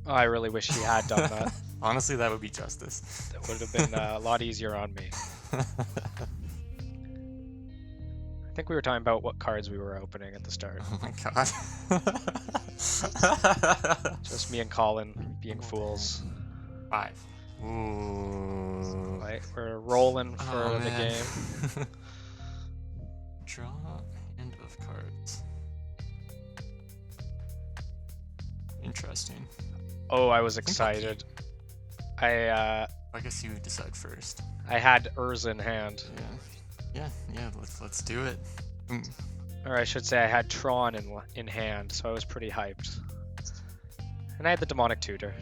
Speaker 2: Oh, I really wish he had done that.
Speaker 3: Honestly, that would be justice.
Speaker 2: That would have been a lot easier on me. I think we were talking about what cards we were opening at the start.
Speaker 3: Oh my god.
Speaker 2: Just me and Colin being fools.
Speaker 3: 5. Ooh.
Speaker 2: Right, we're rolling for the game.
Speaker 3: Draw hand of cards. Interesting.
Speaker 2: Oh, I was excited.
Speaker 3: I guess you decide first.
Speaker 2: I had Urza in hand.
Speaker 3: Yeah. Let's do it.
Speaker 2: Or I should say I had Tron in hand, so I was pretty hyped. And I had the demonic tutor.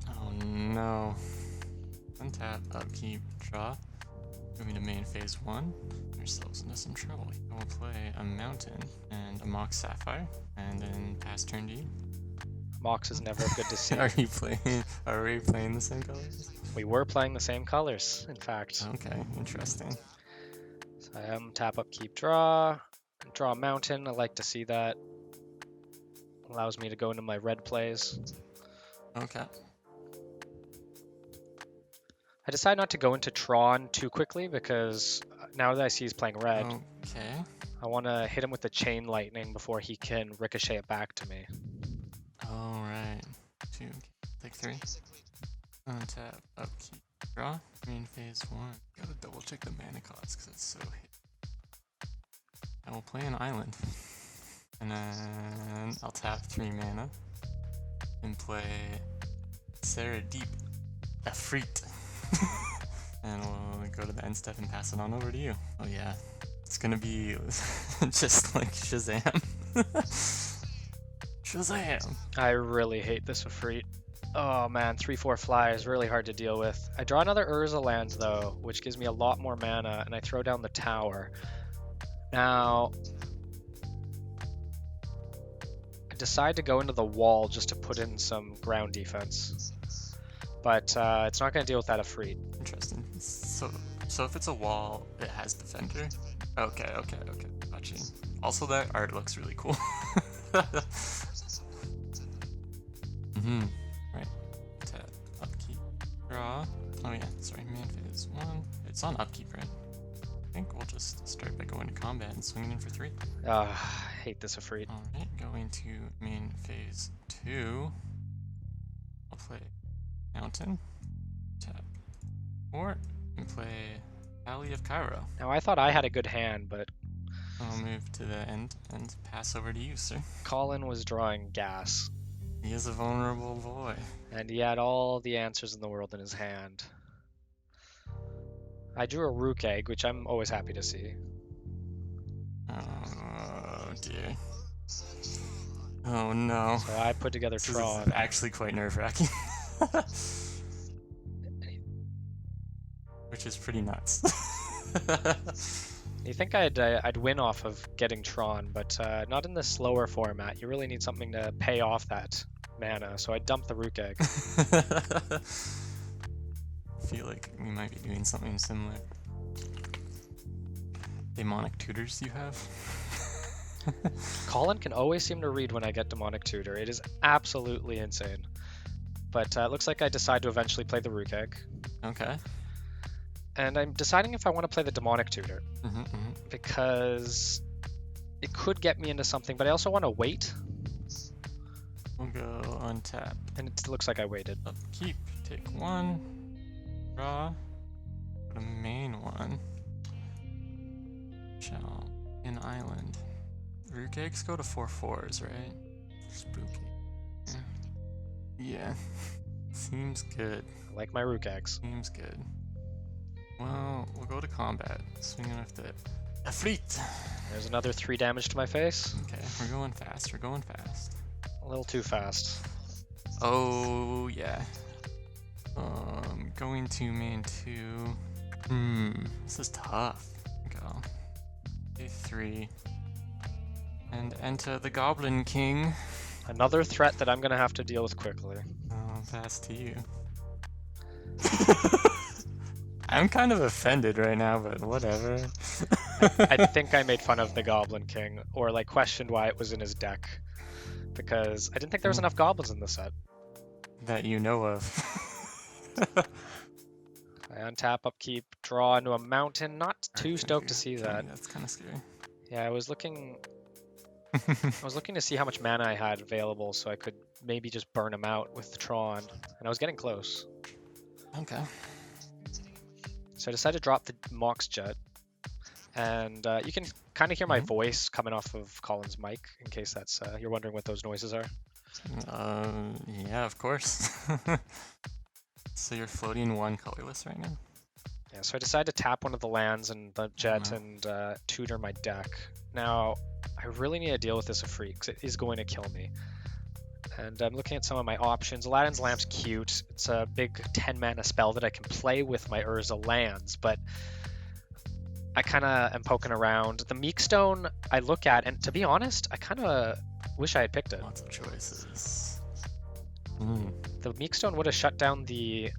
Speaker 3: Oh no. Untap, upkeep, draw. Moving to main phase 1. Ourselves into some trouble. I will play a mountain and a mock sapphire, and then pass turn D.
Speaker 2: Mox is never good to see.
Speaker 3: Are we playing the same colors?
Speaker 2: We were playing the same colors, in fact.
Speaker 3: Okay, interesting.
Speaker 2: So I am tap, upkeep, draw. Draw a mountain. I like to see that. Allows me to go into my red plays.
Speaker 3: Okay.
Speaker 2: I decide not to go into Tron too quickly because now that I see he's playing red,
Speaker 3: okay.
Speaker 2: I want to hit him with the chain lightning before he can ricochet it back to me.
Speaker 3: Alright. 2, take 3. Untap, upkeep, draw. Main phase 1. Gotta double check the mana cost because it's so hit. I will play an island. And then I'll tap 3 mana. And play Sarah Deep Efreet. And we'll go to the end step and pass it on over to you. Oh yeah. It's gonna be just like Shazam. Shazam!
Speaker 2: I really hate this Efreet. Oh man, 3/4 fly is really hard to deal with. I draw another Urza land though, which gives me a lot more mana, and I throw down the tower. Now, I decide to go into the wall just to put in some ground defense. But it's not going to deal with that Efreet.
Speaker 3: Interesting. So if it's a wall, it has defender. Okay. Gotcha. Also, that art looks really cool. Right. Tap, upkeep, draw. Oh yeah, sorry, main phase 1. It's on upkeep, right? I think we'll just start by going to combat and swinging in for 3.
Speaker 2: I hate this Efreet.
Speaker 3: Alright, going to main phase 2. I'll play Mountain, tap 4, and play Valley of Cairo.
Speaker 2: Now I thought I had a good hand, but
Speaker 3: I'll move to the end and pass over to you, sir.
Speaker 2: Colin was drawing gas.
Speaker 3: He is a vulnerable boy.
Speaker 2: And he had all the answers in the world in his hand. I drew a Rook Egg, which I'm always happy to see.
Speaker 3: Oh dear. Oh no.
Speaker 2: So I put together
Speaker 3: This
Speaker 2: Tron.
Speaker 3: is actually quite nerve-wracking. Which is pretty nuts.
Speaker 2: You think I'd win off of getting Tron, but not in the slower format. You really need something to pay off that mana, so I dumped the Rook Egg.
Speaker 3: I feel like we might be doing something similar. Demonic tutors you have?
Speaker 2: Colin can always seem to read when I get Demonic Tutor. It is absolutely insane. But it looks like I decide to eventually play the Rook Egg.
Speaker 3: Okay.
Speaker 2: And I'm deciding if I want to play the Demonic Tutor. Because it could get me into something, but I also want to wait.
Speaker 3: We'll go untap.
Speaker 2: And it looks like I waited.
Speaker 3: Upkeep, take 1. Draw. Put a main 1. Shall in island. Rook eggs go to 4/4s, right? Spooky. Yeah. Seems good.
Speaker 2: I like my Rook Eggs.
Speaker 3: Seems good. Well, we'll go to combat. Swinging with the Efreet.
Speaker 2: There's another 3 damage to my face.
Speaker 3: Okay, we're going fast. We're going fast.
Speaker 2: A little too fast.
Speaker 3: Oh yeah. Going to main 2. This is tough. Go. A3. And enter the Goblin King.
Speaker 2: Another threat that I'm going to have to deal with quickly.
Speaker 3: I'll pass to you. I'm kind of offended right now, but whatever.
Speaker 2: I think I made fun of the Goblin King, or like questioned why it was in his deck. Because I didn't think there was enough goblins in the set.
Speaker 3: That you know of.
Speaker 2: I untap, upkeep, draw into a mountain. Not too
Speaker 3: Okay,
Speaker 2: stoked to see that.
Speaker 3: That's kind of scary.
Speaker 2: Yeah, I was looking to see how much mana I had available so I could maybe just burn him out with Tron. And I was getting close.
Speaker 3: Okay.
Speaker 2: So I decided to drop the Mox Jet. And you can kind of hear my voice coming off of Colin's mic, in case that's you're wondering what those noises are.
Speaker 3: Yeah, of course. So you're floating 1 colorless right now?
Speaker 2: Yeah, so I decided to tap one of the lands and the jet and tutor my deck. Now, I really need to deal with this Efreet, because it is going to kill me. And I'm looking at some of my options. Aladdin's Lamp's cute. It's a big 10 mana spell that I can play with my Urza lands, but I kind of am poking around. The Meekstone I look at, and to be honest, I kind of wish I had picked it.
Speaker 3: Lots of choices.
Speaker 2: The Meekstone would have shut down the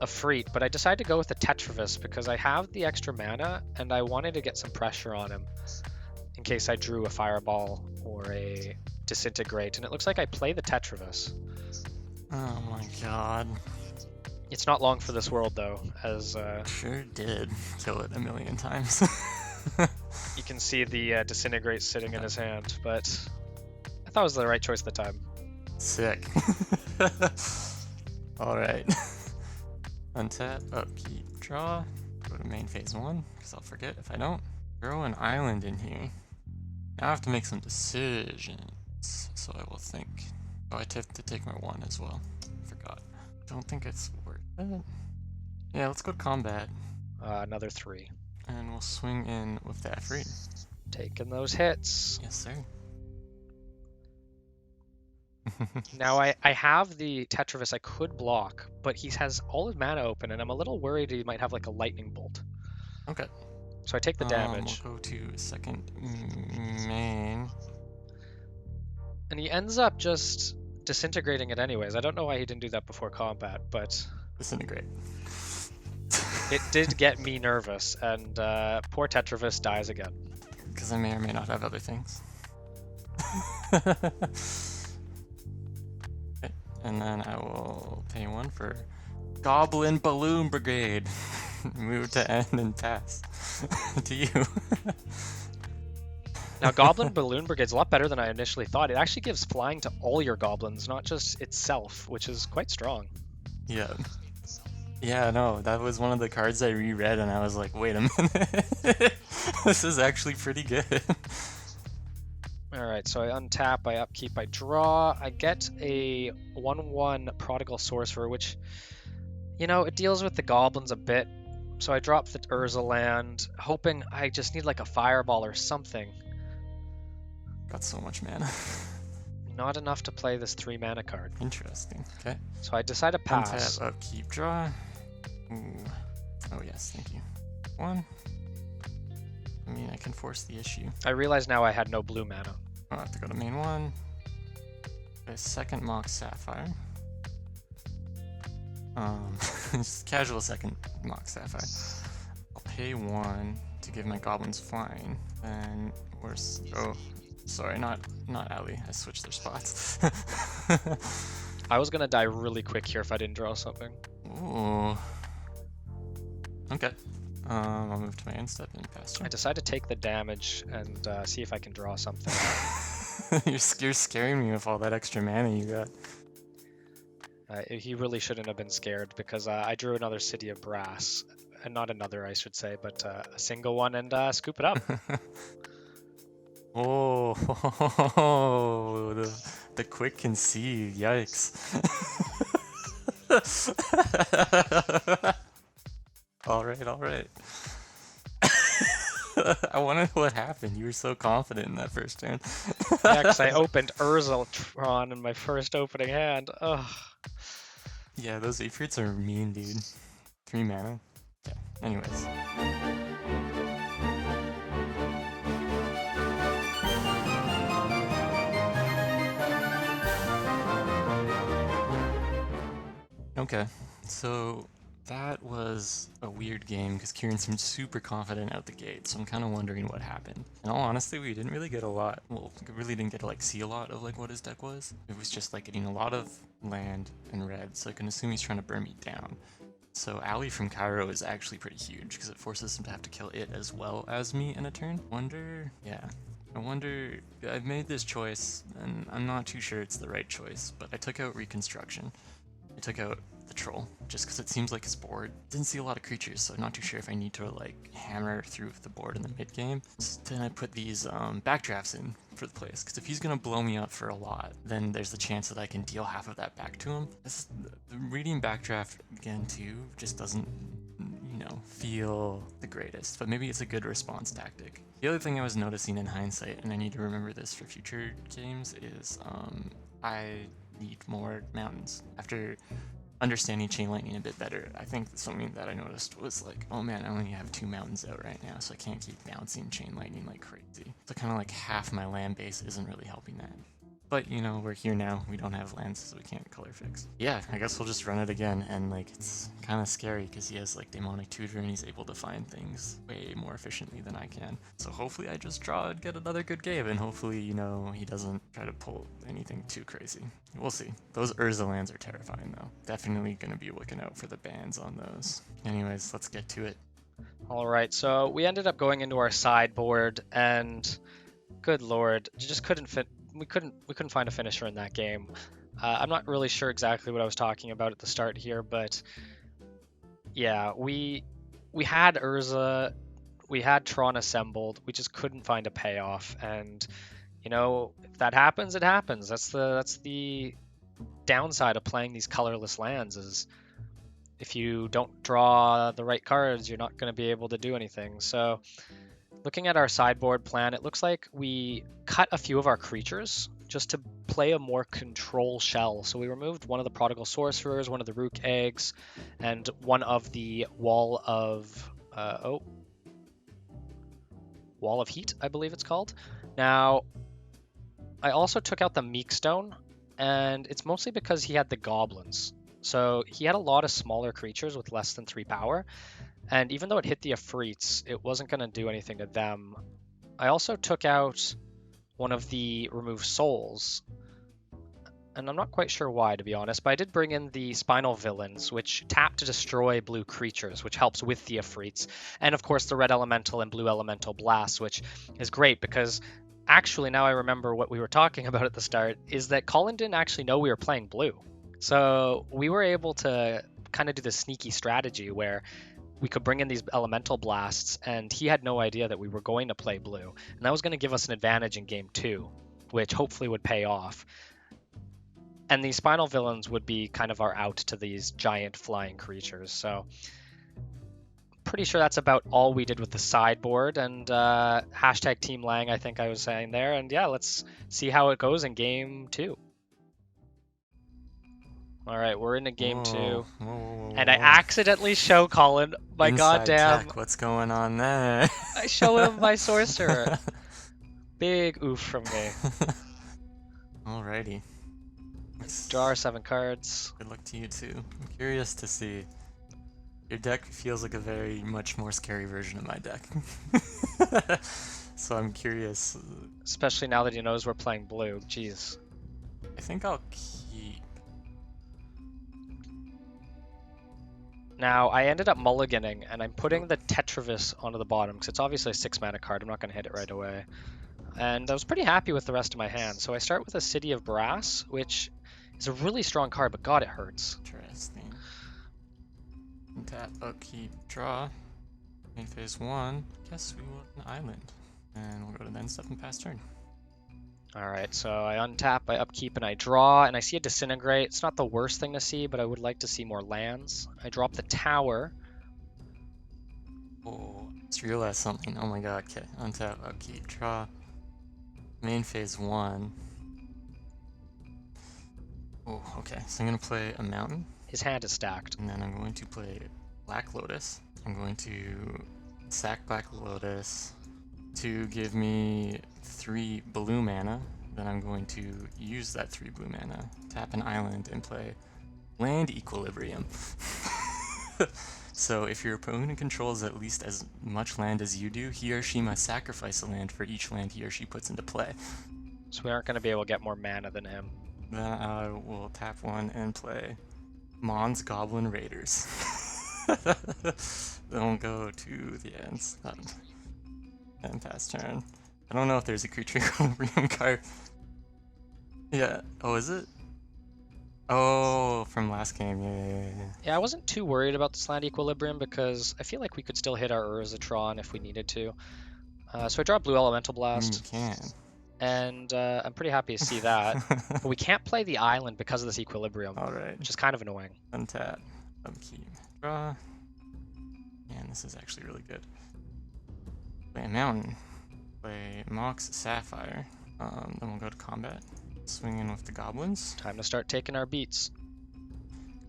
Speaker 2: Efreet, but I decided to go with the Tetravis because I have the extra mana, and I wanted to get some pressure on him in case I drew a Fireball or a Disintegrate, and it looks like I play the Tetravis.
Speaker 3: Oh my god.
Speaker 2: It's not long for this world, though, as
Speaker 3: Sure did kill it a million times.
Speaker 2: you can see the Disintegrate sitting in his hand, but I thought it was the right choice at the time.
Speaker 3: Sick. Alright. Untap, upkeep, draw. Go to main phase 1, because I'll forget if I don't. Throw an island in here. Now I have to make some decisions, so I will think. Oh, I have to take my 1 as well. Forgot. Don't think it's worth it. Yeah, let's go to combat.
Speaker 2: Another 3.
Speaker 3: And we'll swing in with the Efreet.
Speaker 2: Taking those hits.
Speaker 3: Yes, sir.
Speaker 2: Now I have the Tetravis I could block, but he has all his mana open, and I'm a little worried he might have like a lightning bolt.
Speaker 3: Okay.
Speaker 2: So I take the damage.
Speaker 3: We'll go to second main.
Speaker 2: And he ends up just disintegrating it anyways. I don't know why he didn't do that before combat, but
Speaker 3: Disintegrate.
Speaker 2: it did get me nervous, and poor Tetravis dies again.
Speaker 3: Because I may or may not have other things. Okay. And then I will pay 1 for Goblin Balloon Brigade. Move to end and pass to you.
Speaker 2: Now, Goblin Balloon Brigade's a lot better than I initially thought. It actually gives flying to all your goblins, not just itself, which is quite strong.
Speaker 3: Yeah. Yeah, no, that was one of the cards I reread and I was like, wait a minute. This is actually pretty good.
Speaker 2: Alright, so I untap, I upkeep, I draw. I get a 1/1 Prodigal Sorcerer, which, you know, it deals with the goblins a bit. So I drop the Urza land, hoping I just need like a fireball or something.
Speaker 3: Got so much mana.
Speaker 2: Not enough to play this 3 mana card.
Speaker 3: Interesting. Okay.
Speaker 2: So I decide to pass.
Speaker 3: Untap, upkeep, draw. Ooh. Oh yes, thank you. 1. I mean, I can force the issue.
Speaker 2: I realize now I had no blue mana.
Speaker 3: I'll have to go to main 1. A second Mox Sapphire. Just casual second Mox Sapphire. I'll pay 1 to give my goblins flying. And where's... Oh, sorry, not Ali. I switched their spots.
Speaker 2: I was gonna die really quick here if I didn't draw something.
Speaker 3: Ooh. Okay. I'll move to my end step and pass turn.
Speaker 2: I decide to take the damage and see if I can draw something.
Speaker 3: You're scaring me with all that extra mana you got.
Speaker 2: He really shouldn't have been scared because I drew another City of Brass. And not another, I should say, but a single one and scoop it up.
Speaker 3: Oh, the quick conceive, yikes. Alright. I want to know what happened. You were so confident in that first turn.
Speaker 2: Yeah, because I opened Urzaltron in my first opening hand. Ugh.
Speaker 3: Yeah, those Ifrits are mean, dude. 3 mana. Okay, anyways. Okay, so that was a weird game because Kurin seemed super confident out the gate, so I'm kind of wondering what happened. In all honesty, we didn't really get a lot. Well, we really didn't get to like see a lot of like what his deck was. It was just like getting a lot of land and red, so I can assume he's trying to burn me down. So Ali from Cairo is actually pretty huge because it forces him to have to kill it as well as me in a turn. I wonder, I've made this choice and I'm not too sure it's the right choice, but I took out Reconstruction. I took out the Troll, just because it seems like his board didn't see a lot of creatures, so I'm not too sure if I need to like hammer through the board in the mid game. So then I put these backdrafts in for the place, because if he's gonna blow me up for a lot, then there's the chance that I can deal half of that back to him. Reading backdraft again too just doesn't, you know, feel the greatest, but maybe it's a good response tactic. The other thing I was noticing in hindsight, and I need to remember this for future games, is I need more mountains. After understanding Chain Lightning a bit better, I think something that I noticed was like, oh man, I only have 2 mountains out right now, so I can't keep bouncing Chain Lightning like crazy. So kind of like half my land base isn't really helping that. But, you know, we're here now, we don't have lands, so we can't color fix. Yeah, I guess we'll just run it again, and like, it's kind of scary because he has like Demonic Tutor and he's able to find things way more efficiently than I can. So hopefully I just draw and get another good game, and hopefully, you know, he doesn't try to pull anything too crazy. We'll see. Those Urza lands are terrifying though. Definitely gonna be looking out for the bans on those. Anyways, let's get to it.
Speaker 2: Alright, so we ended up going into our sideboard, and good lord, just couldn't fit. We couldn't find a finisher in that game. I'm not really sure exactly what I was talking about at the start here, but yeah, we had Urza, we had Tron assembled, we just couldn't find a payoff, and you know, if that happens, it happens. That's the downside of playing these colorless lands, is if you don't draw the right cards, you're not going to be able to do anything. So looking at our sideboard plan, it looks like we cut a few of our creatures just to play a more control shell. So we removed one of the Prodigal Sorcerers, one of the Rook Eggs, and one of the Wall of Wall of Heat, I believe it's called. Now, I also took out the Meekstone, and it's mostly because he had the Goblins. So he had a lot of smaller creatures with less than 3 power, and even though it hit the Ifrits, it wasn't going to do anything to them. I also took out one of the Remove Souls, and I'm not quite sure why, to be honest, but I did bring in the Spinal Villains, which tap to destroy blue creatures, which helps with the Ifrits, and of course the Red Elemental and Blue Elemental Blast, which is great because actually now I remember what we were talking about at the start, is that Colin didn't actually know we were playing blue. So we were able to kind of do the sneaky strategy where we could bring in these elemental blasts, and he had no idea that we were going to play blue. And that was going to give us an advantage in game 2, which hopefully would pay off. And these Spinal Villains would be kind of our out to these giant flying creatures. So pretty sure that's about all we did with the sideboard, and hashtag Team Lang, I think I was saying there. And yeah, let's see how it goes in game 2. All right, we're into game 2, and I accidentally show Colin my
Speaker 3: Inside
Speaker 2: goddamn.
Speaker 3: tech, what's going on there?
Speaker 2: I show him my sorcerer. Big oof from me.
Speaker 3: Alrighty.
Speaker 2: Draw our 7 cards.
Speaker 3: Good luck to you too. I'm curious to see. Your deck feels like a very much more scary version of my deck. So I'm curious.
Speaker 2: Especially now that he knows we're playing blue. Jeez.
Speaker 3: I think I'll keep.
Speaker 2: Now, I ended up mulliganing, and I'm putting the Tetravis onto the bottom, because it's obviously a 6-mana card. I'm not going to hit it right away. And I was pretty happy with the rest of my hand. So I start with a City of Brass, which is a really strong card, but god, it hurts.
Speaker 3: Interesting. Tap, upkeep, draw. In phase 1, guess we want an island. And we'll go to the end step and pass turn.
Speaker 2: Alright, so I untap, I upkeep, and I draw, and I see a Disintegrate. It's not the worst thing to see, but I would like to see more lands. I drop the Tower.
Speaker 3: Oh, just realized something. Oh my god, okay. Untap, upkeep, draw. Main phase 1. Oh, okay. So I'm going to play a mountain.
Speaker 2: His hand is stacked.
Speaker 3: And then I'm going to play Black Lotus. I'm going to sack Black Lotus to give me 3 blue mana. Then I'm going to use that 3 blue mana, tap an island, and play Land Equilibrium. So if your opponent controls at least as much land as you do, he or she must sacrifice a land for each land he or she puts into play.
Speaker 2: So we aren't going to be able to get more mana than him.
Speaker 3: Then I will tap 1 and play Mon's Goblin Raiders. Then we'll go to the end step and pass turn. I don't know if there's a creature equilibrium card. Yeah. Oh, is it? Oh, from last game. Yeah.
Speaker 2: Yeah, I wasn't too worried about this land equilibrium because I feel like we could still hit our Urzatron if we needed to. So I draw Blue Elemental Blast.
Speaker 3: You can.
Speaker 2: And I'm pretty happy to see that. But we can't play the island because of this equilibrium.
Speaker 3: Alright.
Speaker 2: Which is kind of annoying.
Speaker 3: Untap. Upkeep. Draw. Man, this is actually really good. Play a mountain. Play Mox Sapphire. Then we'll go to combat. Swing in with the goblins.
Speaker 2: Time to start taking our beats.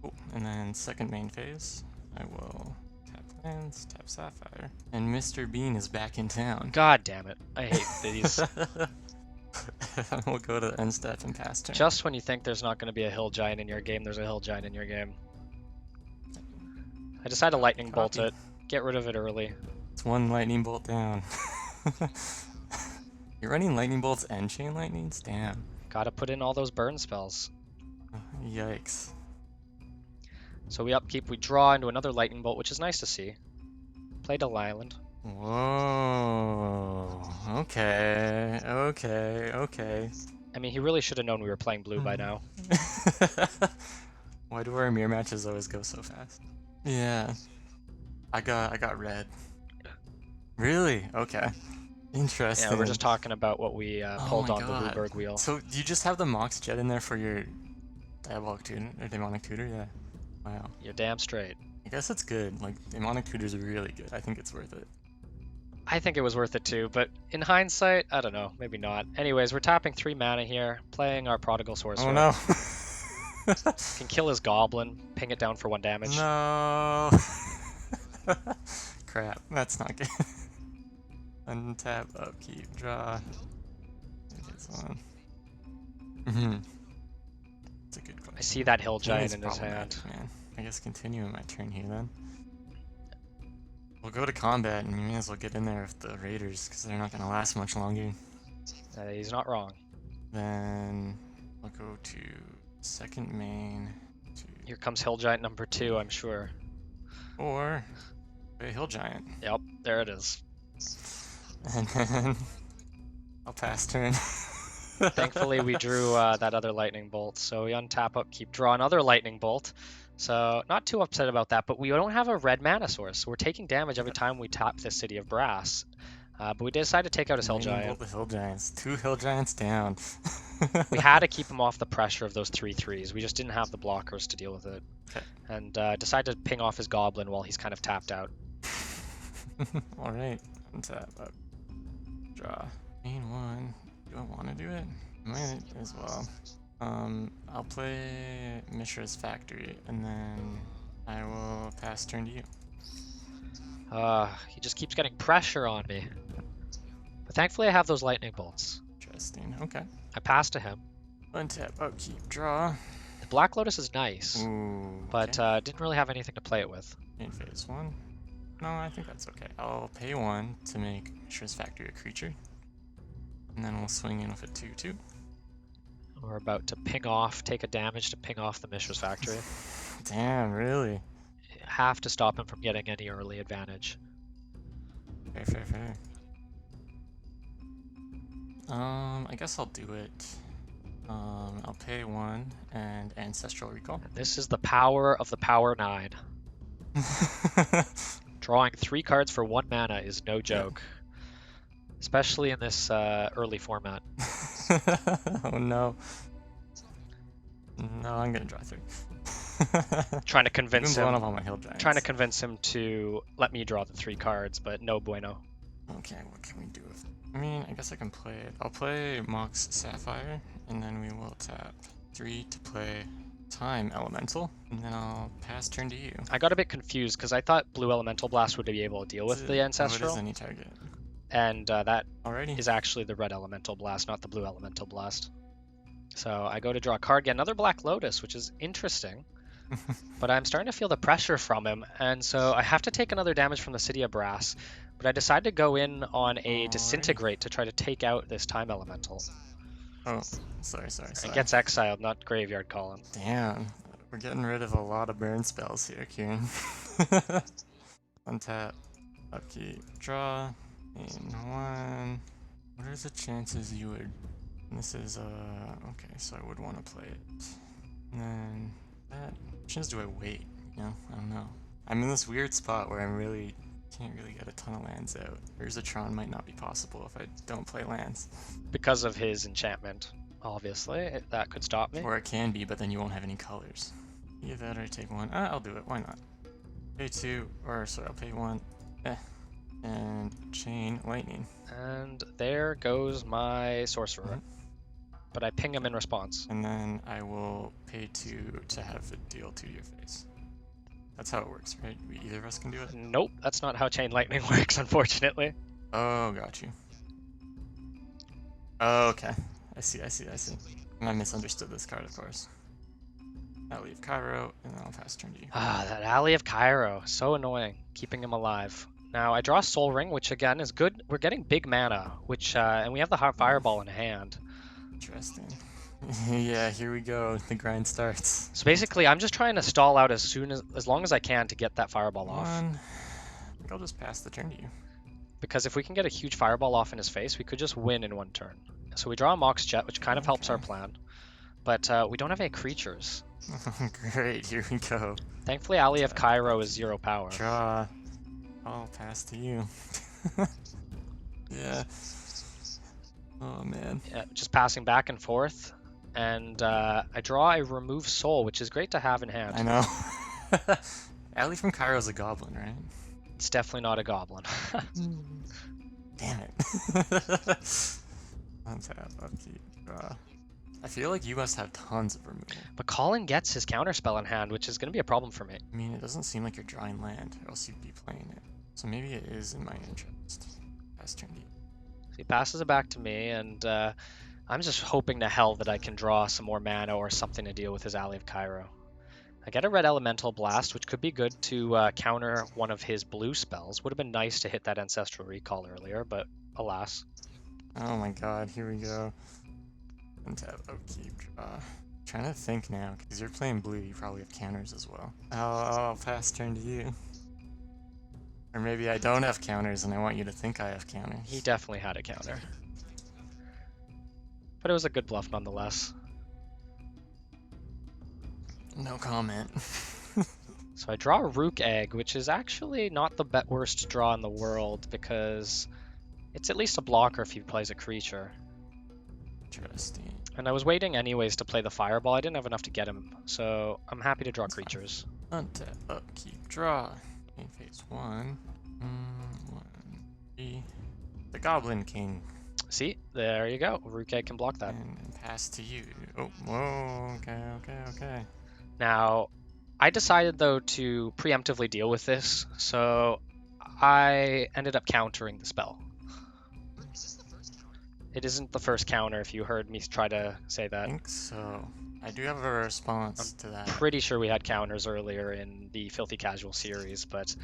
Speaker 3: Cool. And then second main phase, I will tap lands, tap Sapphire. And Mr. Bean is back in town.
Speaker 2: God damn it. I hate these.
Speaker 3: We'll go to the end step and pass turn.
Speaker 2: Just when you think there's not going to be a hill giant in your game, there's a hill giant in your game. I decided to lightning bolt it. Get rid of it early.
Speaker 3: It's 1 lightning bolt down. You're running lightning bolts and chain lightnings? Damn.
Speaker 2: Gotta put in all those burn spells.
Speaker 3: Yikes.
Speaker 2: So we upkeep, we draw into another lightning bolt, which is nice to see. Played a island.
Speaker 3: Whoa. Okay.
Speaker 2: I mean, he really should have known we were playing blue by now.
Speaker 3: Why do our mirror matches always go so fast? Yeah. I got red. Really? Okay. Interesting.
Speaker 2: Yeah, we're just talking about what we pulled on
Speaker 3: God.
Speaker 2: the Ruberg wheel.
Speaker 3: So do you just have the Mox Jet in there for your Diabolic Tutor or Demonic Tutor? Yeah. Wow.
Speaker 2: You're damn straight.
Speaker 3: I guess it's good. Like Demonic Tutor's really good. I think it's worth it.
Speaker 2: I think it was worth it too, but in hindsight, I don't know, maybe not. Anyways, we're tapping 3 mana here, playing our Prodigal Sorcerer.
Speaker 3: Oh no.
Speaker 2: Can kill his Goblin, ping it down for 1 damage.
Speaker 3: No. Crap, that's not good. Untap, upkeep, draw. It's on. It's a good question.
Speaker 2: I see that Hill
Speaker 3: King is
Speaker 2: Giant in his hand.
Speaker 3: problematic, man. I guess continuing my turn here then. We'll go to combat and we may as well get in there with the Raiders because they're not going to last much longer.
Speaker 2: He's not wrong.
Speaker 3: Then I'll go to second main.
Speaker 2: Here comes Hill Giant number 2, I'm sure.
Speaker 3: Or a Hill Giant.
Speaker 2: Yep, there it is.
Speaker 3: And then I'll pass turn.
Speaker 2: Thankfully, we drew that other Lightning Bolt, so we untap, upkeep, draw another Lightning Bolt. So not too upset about that, but we don't have a red mana source. So we're taking damage every time we tap this City of Brass. But we decided to take out his Hill Giant.
Speaker 3: The Hill Giants. 2 Hill Giants down.
Speaker 2: We had to keep him off the pressure of those 3/3s. We just didn't have the blockers to deal with it.
Speaker 3: Okay.
Speaker 2: And decided to ping off his Goblin while he's kind of tapped out.
Speaker 3: Alright. Untap, up. Draw. Main 1. Do I want to do it? I might as well. I'll play Mishra's Factory, and then I will pass turn to you.
Speaker 2: He just keeps getting pressure on me. But thankfully I have those Lightning Bolts.
Speaker 3: Interesting. Okay.
Speaker 2: I pass to him.
Speaker 3: Untap, upkeep, draw.
Speaker 2: The Black Lotus is nice,
Speaker 3: Ooh,
Speaker 2: but
Speaker 3: okay.
Speaker 2: didn't really have anything to play it with.
Speaker 3: In phase 1. No, I think that's okay. I'll pay 1 to make Mishra's Factory a creature. And then we'll swing in with a 2/2.
Speaker 2: We're about to ping off, take a damage to ping off the Mishra's Factory.
Speaker 3: Damn, really?
Speaker 2: Have to stop him from getting any early advantage.
Speaker 3: Fair. I guess I'll do it. I'll pay 1 and Ancestral Recall.
Speaker 2: And this is the power of the Power 9. Drawing 3 cards for 1 mana is no joke. Especially in this early format.
Speaker 3: Oh no. No, I'm gonna draw 3.
Speaker 2: Trying to convince him.
Speaker 3: Up on my Hill Giants.
Speaker 2: Trying to convince him to let me draw the 3 cards, but no bueno.
Speaker 3: Okay, what can we do with it? I mean, I guess I can play it. I'll play Mox Sapphire, and then we will tap 3 to play Time Elemental, and then I'll pass turn to you.
Speaker 2: I got a bit confused because I thought Blue Elemental Blast would be able to deal with the Ancestral.
Speaker 3: Oh, it is any target.
Speaker 2: And that
Speaker 3: Alrighty.
Speaker 2: is actually the Red Elemental Blast, not the Blue Elemental Blast. So I go to draw a card, get another Black Lotus, which is interesting. But I'm starting to feel the pressure from him, and so I have to take another damage from the City of Brass. But I decide to go in on a Disintegrate to try to take out this Time Elemental.
Speaker 3: Oh, sorry.
Speaker 2: It gets exiled, not Graveyard Colin.
Speaker 3: Damn, we're getting rid of a lot of burn spells here, Kurin. Untap, upkeep, draw, in 1. What are the chances you would... This is, okay, so I would want to play it. And then, that... Which ones do I wait? You know, I don't know. I'm in this weird spot where can't really get a ton of lands out. Urzatron might not be possible if I don't play lands.
Speaker 2: Because of his enchantment, obviously. That could stop me.
Speaker 3: Or it can be, but then you won't have any colors. Either that or I take 1. I'll do it, why not? Pay 2, or sorry, I'll pay 1. And Chain Lightning.
Speaker 2: And there goes my Sorcerer. But I ping him in response.
Speaker 3: And then I will pay 2 to have it deal 2 to your face. That's how it works, right? Either of us can do it?
Speaker 2: Nope, that's not how Chain Lightning works, unfortunately.
Speaker 3: Oh, got you. Oh, okay. I see. And I misunderstood this card, of course. Alley of Cairo, and then I'll pass turn to you.
Speaker 2: That Alley of Cairo. So annoying. Keeping him alive. Now, I draw Soul Ring, which again is good. We're getting big mana, which and we have the Fireball in hand.
Speaker 3: Interesting. Yeah, here we go. The grind starts.
Speaker 2: So basically, I'm just trying to stall out as long as I can to get that Fireball off.
Speaker 3: I think I'll just pass the turn to you.
Speaker 2: Because if we can get a huge Fireball off in his face, we could just win in 1 turn. So we draw a Mox Jet, which kind of helps our plan. But we don't have any creatures.
Speaker 3: Great, here we go.
Speaker 2: Thankfully, Alley of Cairo is 0 power.
Speaker 3: Draw. I'll pass to you. Yeah. Oh, man.
Speaker 2: Yeah, just passing back and forth. And I draw a Remove Soul, which is great to have in hand.
Speaker 3: I know. Alley from Cairo's a goblin, right?
Speaker 2: It's definitely not a goblin.
Speaker 3: Damn it. Untap, upkeep, draw. I feel like you must have tons of removal.
Speaker 2: But Colin gets his counterspell in hand, which is going to be a problem for me.
Speaker 3: I mean, it doesn't seem like you're drawing land, or else you'd be playing it. So maybe it is in my interest. Pass turn to you.
Speaker 2: So he passes it back to me, and I'm just hoping to hell that I can draw some more mana or something to deal with his Alley of Cairo. I get a red elemental blast, which could be good to counter one of his blue spells. Would have been nice to hit that ancestral recall earlier, but alas.
Speaker 3: Oh my god, here we go. Untap, upkeep, draw. Trying to think now, because you're playing blue, you probably have counters as well. I'll pass turn to you. Or maybe I don't have counters and I want you to think I have counters.
Speaker 2: He definitely had a counter. But it was a good bluff nonetheless.
Speaker 3: No comment.
Speaker 2: So I draw a Rook Egg, which is actually not the worst draw in the world because it's at least a blocker if he plays a creature.
Speaker 3: Interesting.
Speaker 2: And I was waiting anyways to play the Fireball. I didn't have enough to get him, so I'm happy to draw creatures.
Speaker 3: Untap, upkeep, draw. In phase 1. 1, 3. The Goblin King.
Speaker 2: See, there you go. Rook Egg can block that.
Speaker 3: And pass to you. Oh, whoa, okay.
Speaker 2: Now, I decided though to preemptively deal with this, so I ended up countering the spell. It isn't the first counter if you heard me try to say
Speaker 3: I
Speaker 2: that.
Speaker 3: think so. I do have a response to that.
Speaker 2: Pretty sure we had counters earlier in the Filthy Casual series, but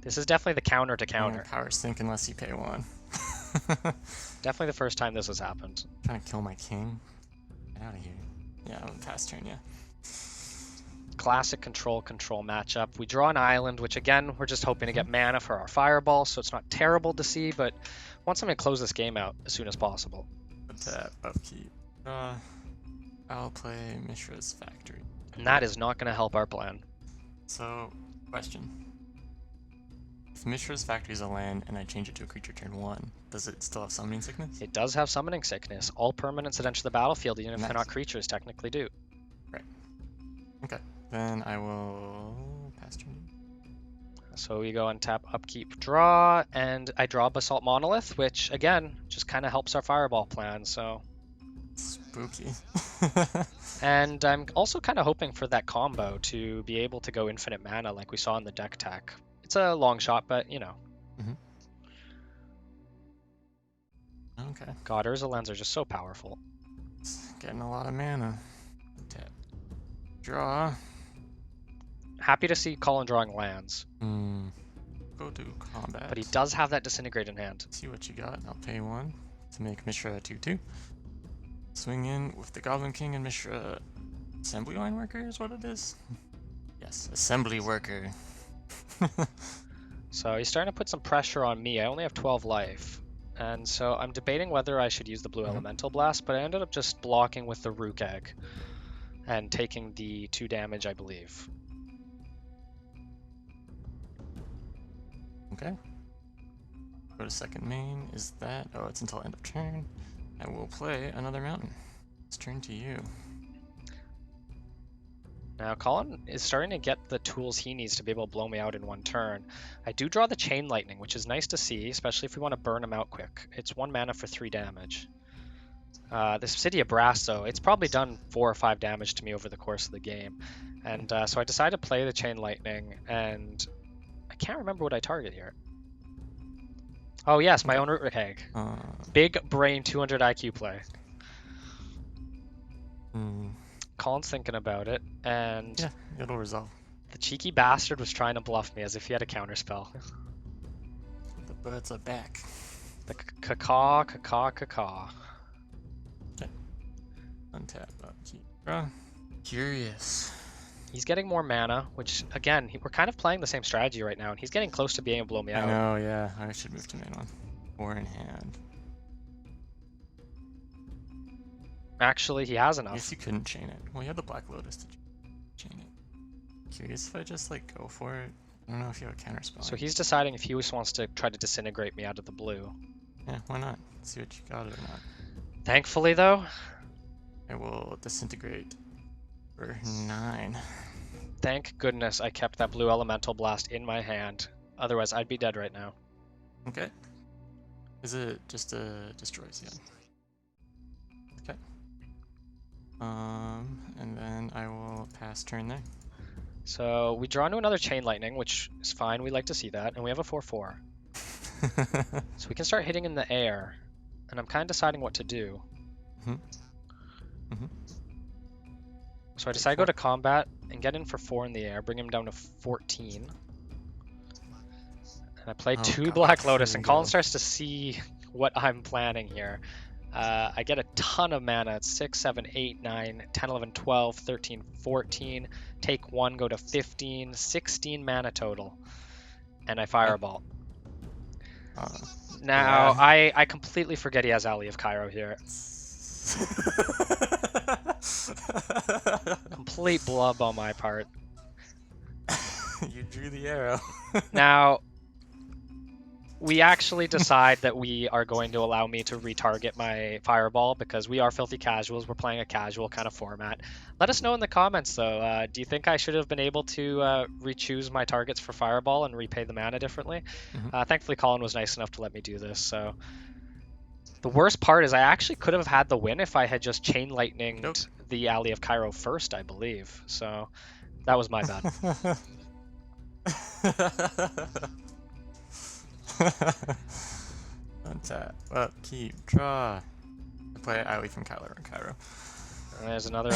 Speaker 2: this is definitely the counter to counter.
Speaker 3: Power Sink unless you pay 1.
Speaker 2: Definitely the first time this has happened.
Speaker 3: Trying to kill my king. Get out of here. Yeah, I'm pass turn, yeah.
Speaker 2: Classic control matchup. We draw an island, which again, we're just hoping to get mana for our Fireball, so it's not terrible to see, but want something to close this game out as soon as possible.
Speaker 3: Untap, upkeep. I'll play Mishra's Factory.
Speaker 2: And that is not going to help our plan.
Speaker 3: So, question. If Mishra's Factory is a land and I change it to a creature turn 1, does it still have Summoning Sickness?
Speaker 2: It does have Summoning Sickness. All permanents that enter the battlefield, even if
Speaker 3: Nice.
Speaker 2: they're not creatures, technically do.
Speaker 3: Right. Okay. Then I will pass turn.
Speaker 2: So we go and tap, upkeep, draw, and I draw Basalt Monolith, which again just kind of helps our Fireball plan. So,
Speaker 3: Spooky.
Speaker 2: and I'm also kind of hoping for that combo to be able to go infinite mana like we saw in the deck tech. It's a long shot, but you know.
Speaker 3: Okay.
Speaker 2: God, Urza Lens are just so powerful.
Speaker 3: It's getting a lot of mana. Tap. Draw.
Speaker 2: Happy to see Colin drawing lands,
Speaker 3: Go to combat.
Speaker 2: but he does have that Disintegrate in hand.
Speaker 3: See what you got. I'll pay 1 to make Mishra a 2/2. Swing in with the Goblin King and Mishra. Assembly line worker is what it is? Yes, assembly worker.
Speaker 2: So he's starting to put some pressure on me. I only have 12 life. And so I'm debating whether I should use the blue Elemental Blast, but I ended up just blocking with the Rook Egg and taking the 2 damage, I believe.
Speaker 3: Okay. Go to second main. Is that? Oh, it's until end of turn. I will play another mountain. It's turn to you.
Speaker 2: Now Colin is starting to get the tools he needs to be able to blow me out in 1 turn. I do draw the Chain Lightning, which is nice to see, especially if we want to burn him out quick. It's 1 mana for 3 damage. This Obsidia Brass, though, it's probably done 4 or 5 damage to me over the course of the game. And so I decided to play the Chain Lightning, and I can't remember what I target here. Oh yes, my own Root Egg. Big brain 200 IQ play. Colin's thinking about it, and
Speaker 3: Yeah, it'll resolve.
Speaker 2: the cheeky bastard was trying to bluff me as if he had a counterspell.
Speaker 3: The birds are back.
Speaker 2: The caw.
Speaker 3: Untap, upkeep, draw. Curious.
Speaker 2: He's getting more mana, which again, we're kind of playing the same strategy right now, and he's getting close to being able to blow me
Speaker 3: I
Speaker 2: out.
Speaker 3: know, yeah. I should move to main 1. 4 in hand.
Speaker 2: Actually, he has
Speaker 3: I guess
Speaker 2: enough.
Speaker 3: you couldn't chain it. Well, you had the Black Lotus to chain it. Curious if I just like go for it. I don't know if you have a counter spell.
Speaker 2: So he's deciding if he just wants to try to disintegrate me out of the blue.
Speaker 3: Yeah, why not? See what you got or not.
Speaker 2: Thankfully, though,
Speaker 3: I will disintegrate for 9.
Speaker 2: thank goodness I kept that blue Elemental Blast in my hand. Otherwise, I'd be dead right now.
Speaker 3: Okay. Is it just destroys? Yeah. Okay. And then I will pass turn there.
Speaker 2: So we draw into another Chain Lightning, which is fine. We like to see that. And we have a 4/4. So we can start hitting in the air. And I'm kind of deciding what to do. So I decide to go to combat and get in for 4 in the air, bring him down to 14. And I play 2 Black Lotus, and Colin starts to see what I'm planning here. I get a ton of mana. It's 6, 7, 8, 9, 10, 11, 12, 13, 14. Take 1, go to 15, 16 mana total. And I Fireball. Now, yeah. I completely forget he has Alley of Cairo here. Complete blub on my part.
Speaker 3: You drew the arrow.
Speaker 2: Now, we actually decide that we are going to allow me to retarget my Fireball because we are filthy casuals. We're playing a casual kind of format. Let us know in the comments, though. Do you think I should have been able to re-choose my targets for Fireball and repay the mana differently? Thankfully, Colin was nice enough to let me do this. So the worst part is I actually could have had the win if I had just Chain Lightninged the Alley of Cairo first, I believe. So that was my bad.
Speaker 3: Untap. Upkeep. Draw. I play Alley from Cairo.
Speaker 2: And there's another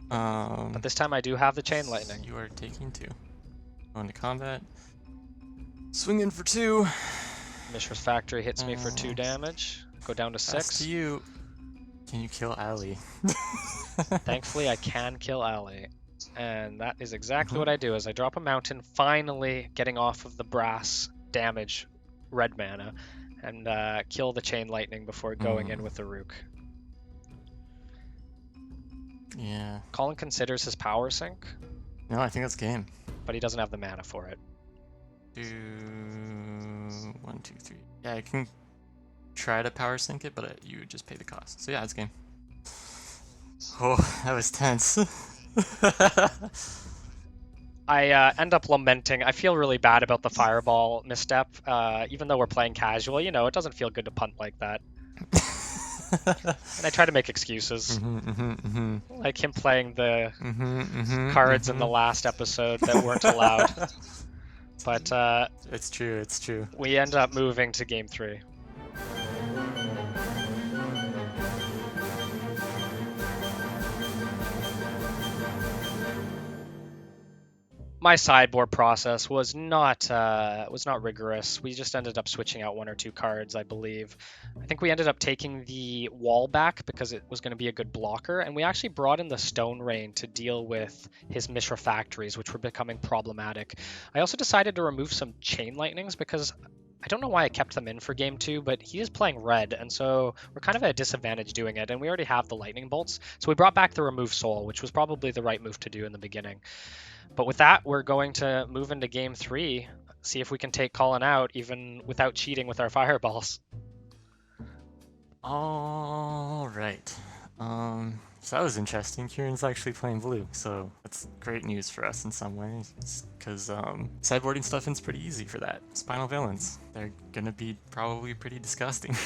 Speaker 2: but this time I do have the Chain Lightning.
Speaker 3: You are taking 2. Going to combat. Swing in for 2.
Speaker 2: Mishra's Factory hits me for 2 damage. Go down to 6.
Speaker 3: Pass to you. Can you kill Alley?
Speaker 2: Thankfully, I can kill Alley. And that is exactly what I do, is I drop a mountain, finally getting off of the brass damage red mana, and kill the Chain Lightning before going in with the Rook.
Speaker 3: Yeah.
Speaker 2: Colin considers his power sink.
Speaker 3: No, I think that's game.
Speaker 2: But he doesn't have the mana for it.
Speaker 3: 2, 1, 2, 3. Yeah, I can try to power sink it, but you would just pay the cost. So yeah, it's game. Oh, that was tense.
Speaker 2: I end up lamenting. I feel really bad about the Fireball misstep. Even though we're playing casual, you know, it doesn't feel good to punt like that. And I try to make excuses. Like him playing the cards in the last episode that weren't allowed. But
Speaker 3: it's true.
Speaker 2: We end up moving to game 3. My sideboard process was not rigorous. We just ended up switching out 1 or 2 cards, I believe. I think we ended up taking the wall back because it was going to be a good blocker, and we actually brought in the Stone Rain to deal with his Mishra Factories, which were becoming problematic. I also decided to remove some Chain Lightnings because I don't know why I kept them in for game 2, but he is playing red, and so we're kind of at a disadvantage doing it, and we already have the Lightning Bolts. So we brought back the Remove Soul, which was probably the right move to do in the beginning. But with that, we're going to move into game 3, see if we can take Colin out even without cheating with our fireballs.
Speaker 3: All right. So that was interesting. Kieran's actually playing blue, so that's great news for us in some ways, because sideboarding stuff is pretty easy for that. Spinal Villains, they're gonna be probably pretty disgusting.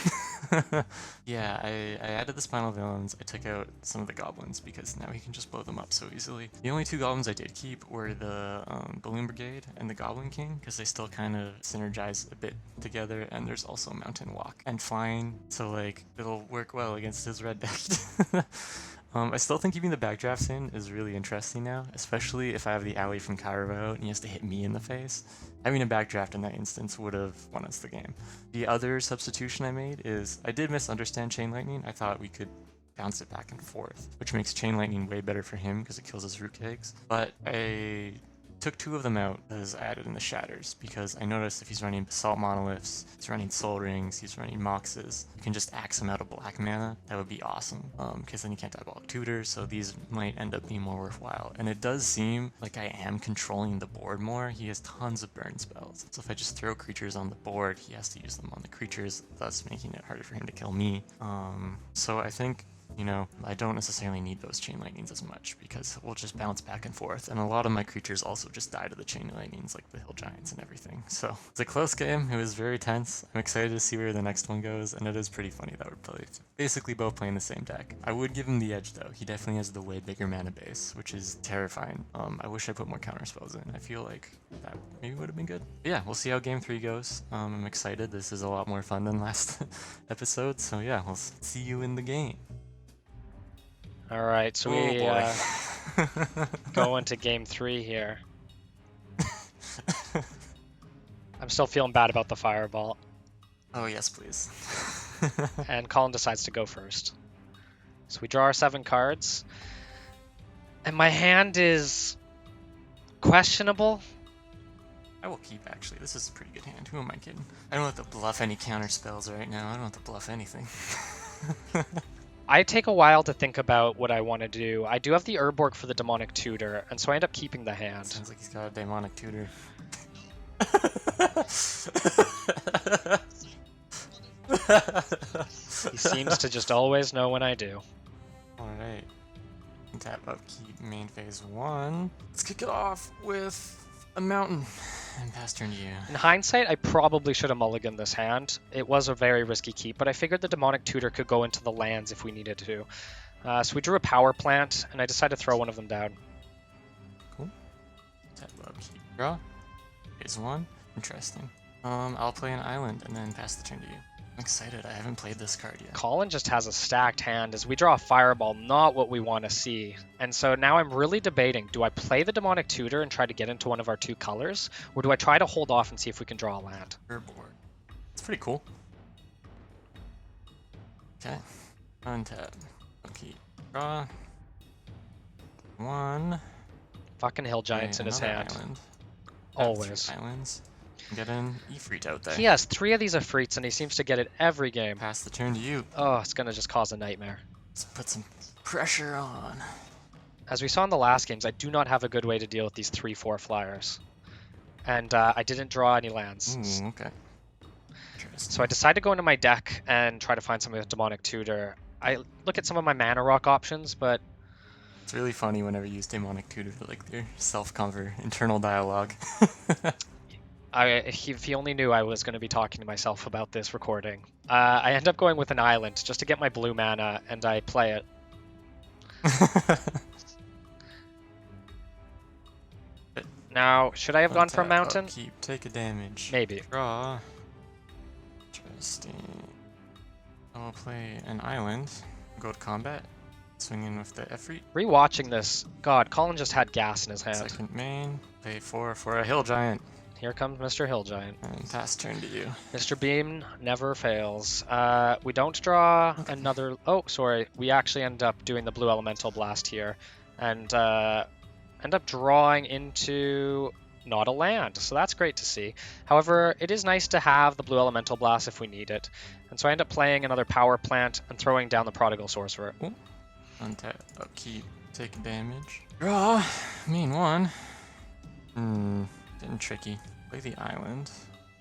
Speaker 3: Yeah, I added the Spinal Villains. I took out some of the goblins because now he can just blow them up so easily. The only 2 goblins I did keep were the Balloon Brigade and the Goblin King, because they still kind of synergize a bit together, and there's also Mountain Walk and Flying, so like it'll work well against his red deck. I still think keeping the backdrafts in is really interesting now, especially if I have the Alley from Cairo out and he has to hit me in the face. Having a backdraft in that instance would have won us the game. The other substitution I made is I did misunderstand Chain Lightning. I thought we could bounce it back and forth, which makes Chain Lightning way better for him because it kills his root kegs. But I took 2 of them out as I added in the Shatters, because I noticed if he's running Basalt Monoliths, he's running Soul Rings, he's running Moxes, you can just axe him out of black mana. That would be awesome, because then you can't diabolic tutor, so these might end up being more worthwhile. And it does seem like I am controlling the board more. He has tons of burn spells, so if I just throw creatures on the board, he has to use them on the creatures, thus making it harder for him to kill me. So I think you know, I don't necessarily need those chain lightnings as much because we'll just bounce back and forth. And a lot of my creatures also just die to the chain lightnings, like the hill giants and everything. So it's a close game. It was very tense. I'm excited to see where the next one goes, and it is pretty funny that we're basically both playing the same deck. I would give him the edge though. He definitely has the way bigger mana base, which is terrifying. I wish I put more counter spells in. I feel like that maybe would have been good. But yeah, we'll see how game 3 goes. I'm excited. This is a lot more fun than last episode. So yeah, we'll see you in the game.
Speaker 2: All right, so we go into game 3 here. I'm still feeling bad about the fireball.
Speaker 3: Oh yes, please.
Speaker 2: And Colin decides to go first. So we draw our 7 cards. And my hand is questionable.
Speaker 3: I will keep, actually. This is a pretty good hand. Who am I kidding? I don't have to bluff any counter spells right now. I don't have to bluff anything.
Speaker 2: I take a while to think about what I want to do. I do have the Urborg for the Demonic Tutor, and so I end up keeping the hand.
Speaker 3: Sounds like he's got a Demonic Tutor.
Speaker 2: He seems to just always know when I do.
Speaker 3: Alright. Tap upkeep main phase 1. Let's kick it off with a mountain. And pass turn to you.
Speaker 2: In hindsight, I probably should have mulliganed this hand. It was a very risky keep, but I figured the Demonic Tutor could go into the lands if we needed to. So we drew a power plant, and I decided to throw one of them down.
Speaker 3: Cool. Tap upkeep. Draw. Phase 1. Interesting. I'll play an island and then pass the turn to you. I'm excited. I haven't played this card yet.
Speaker 2: Colin just has a stacked hand as we draw a fireball, not what we want to see. And so now I'm really debating, do I play the Demonic Tutor and try to get into one of our 2 colors? Or do I try to hold off and see if we can draw a land?
Speaker 3: Urborg. It's pretty cool. Okay. Untap. Okay. Draw. 1.
Speaker 2: Fucking hill giants in his hand.
Speaker 3: Island.
Speaker 2: Always.
Speaker 3: Islands. Get an Ifrit out there.
Speaker 2: He has 3 of these Ifrits and he seems to get it every game.
Speaker 3: Pass the turn to you.
Speaker 2: Oh, it's gonna just cause a nightmare.
Speaker 3: Let's put some pressure on.
Speaker 2: As we saw in the last games, I do not have a good way to deal with these 3/4 flyers. And I didn't draw any lands.
Speaker 3: Ooh, okay.
Speaker 2: So I decided to go into my deck and try to find something with Demonic Tutor. I look at some of my mana rock options, but
Speaker 3: it's really funny whenever you use Demonic Tutor for like their self-cover internal dialogue.
Speaker 2: If he only knew I was going to be talking to myself about this recording. I end up going with an island just to get my blue mana, and I play it. Now, should I have gone for a mountain?
Speaker 3: Upkeep, take a damage.
Speaker 2: Maybe.
Speaker 3: Draw. Interesting. I'll play an island. Go to combat. Swing in with the Ifrit.
Speaker 2: Rewatching this, God, Colin just had gas in his hand.
Speaker 3: Second main. Pay 4 for a hill giant.
Speaker 2: Here comes Mr. Hill Giant.
Speaker 3: And pass turn to you.
Speaker 2: Mr. Beam never fails. We don't draw another... Oh, sorry. We actually end up doing the Blue Elemental Blast here. And end up drawing into not a land. So that's great to see. However, it is nice to have the Blue Elemental Blast if we need it. And so I end up playing another Power Plant and throwing down the Prodigal Sorcerer.
Speaker 3: Ooh. Untap, upkeep, take damage. Draw. Main 1. Getting tricky. Play the island.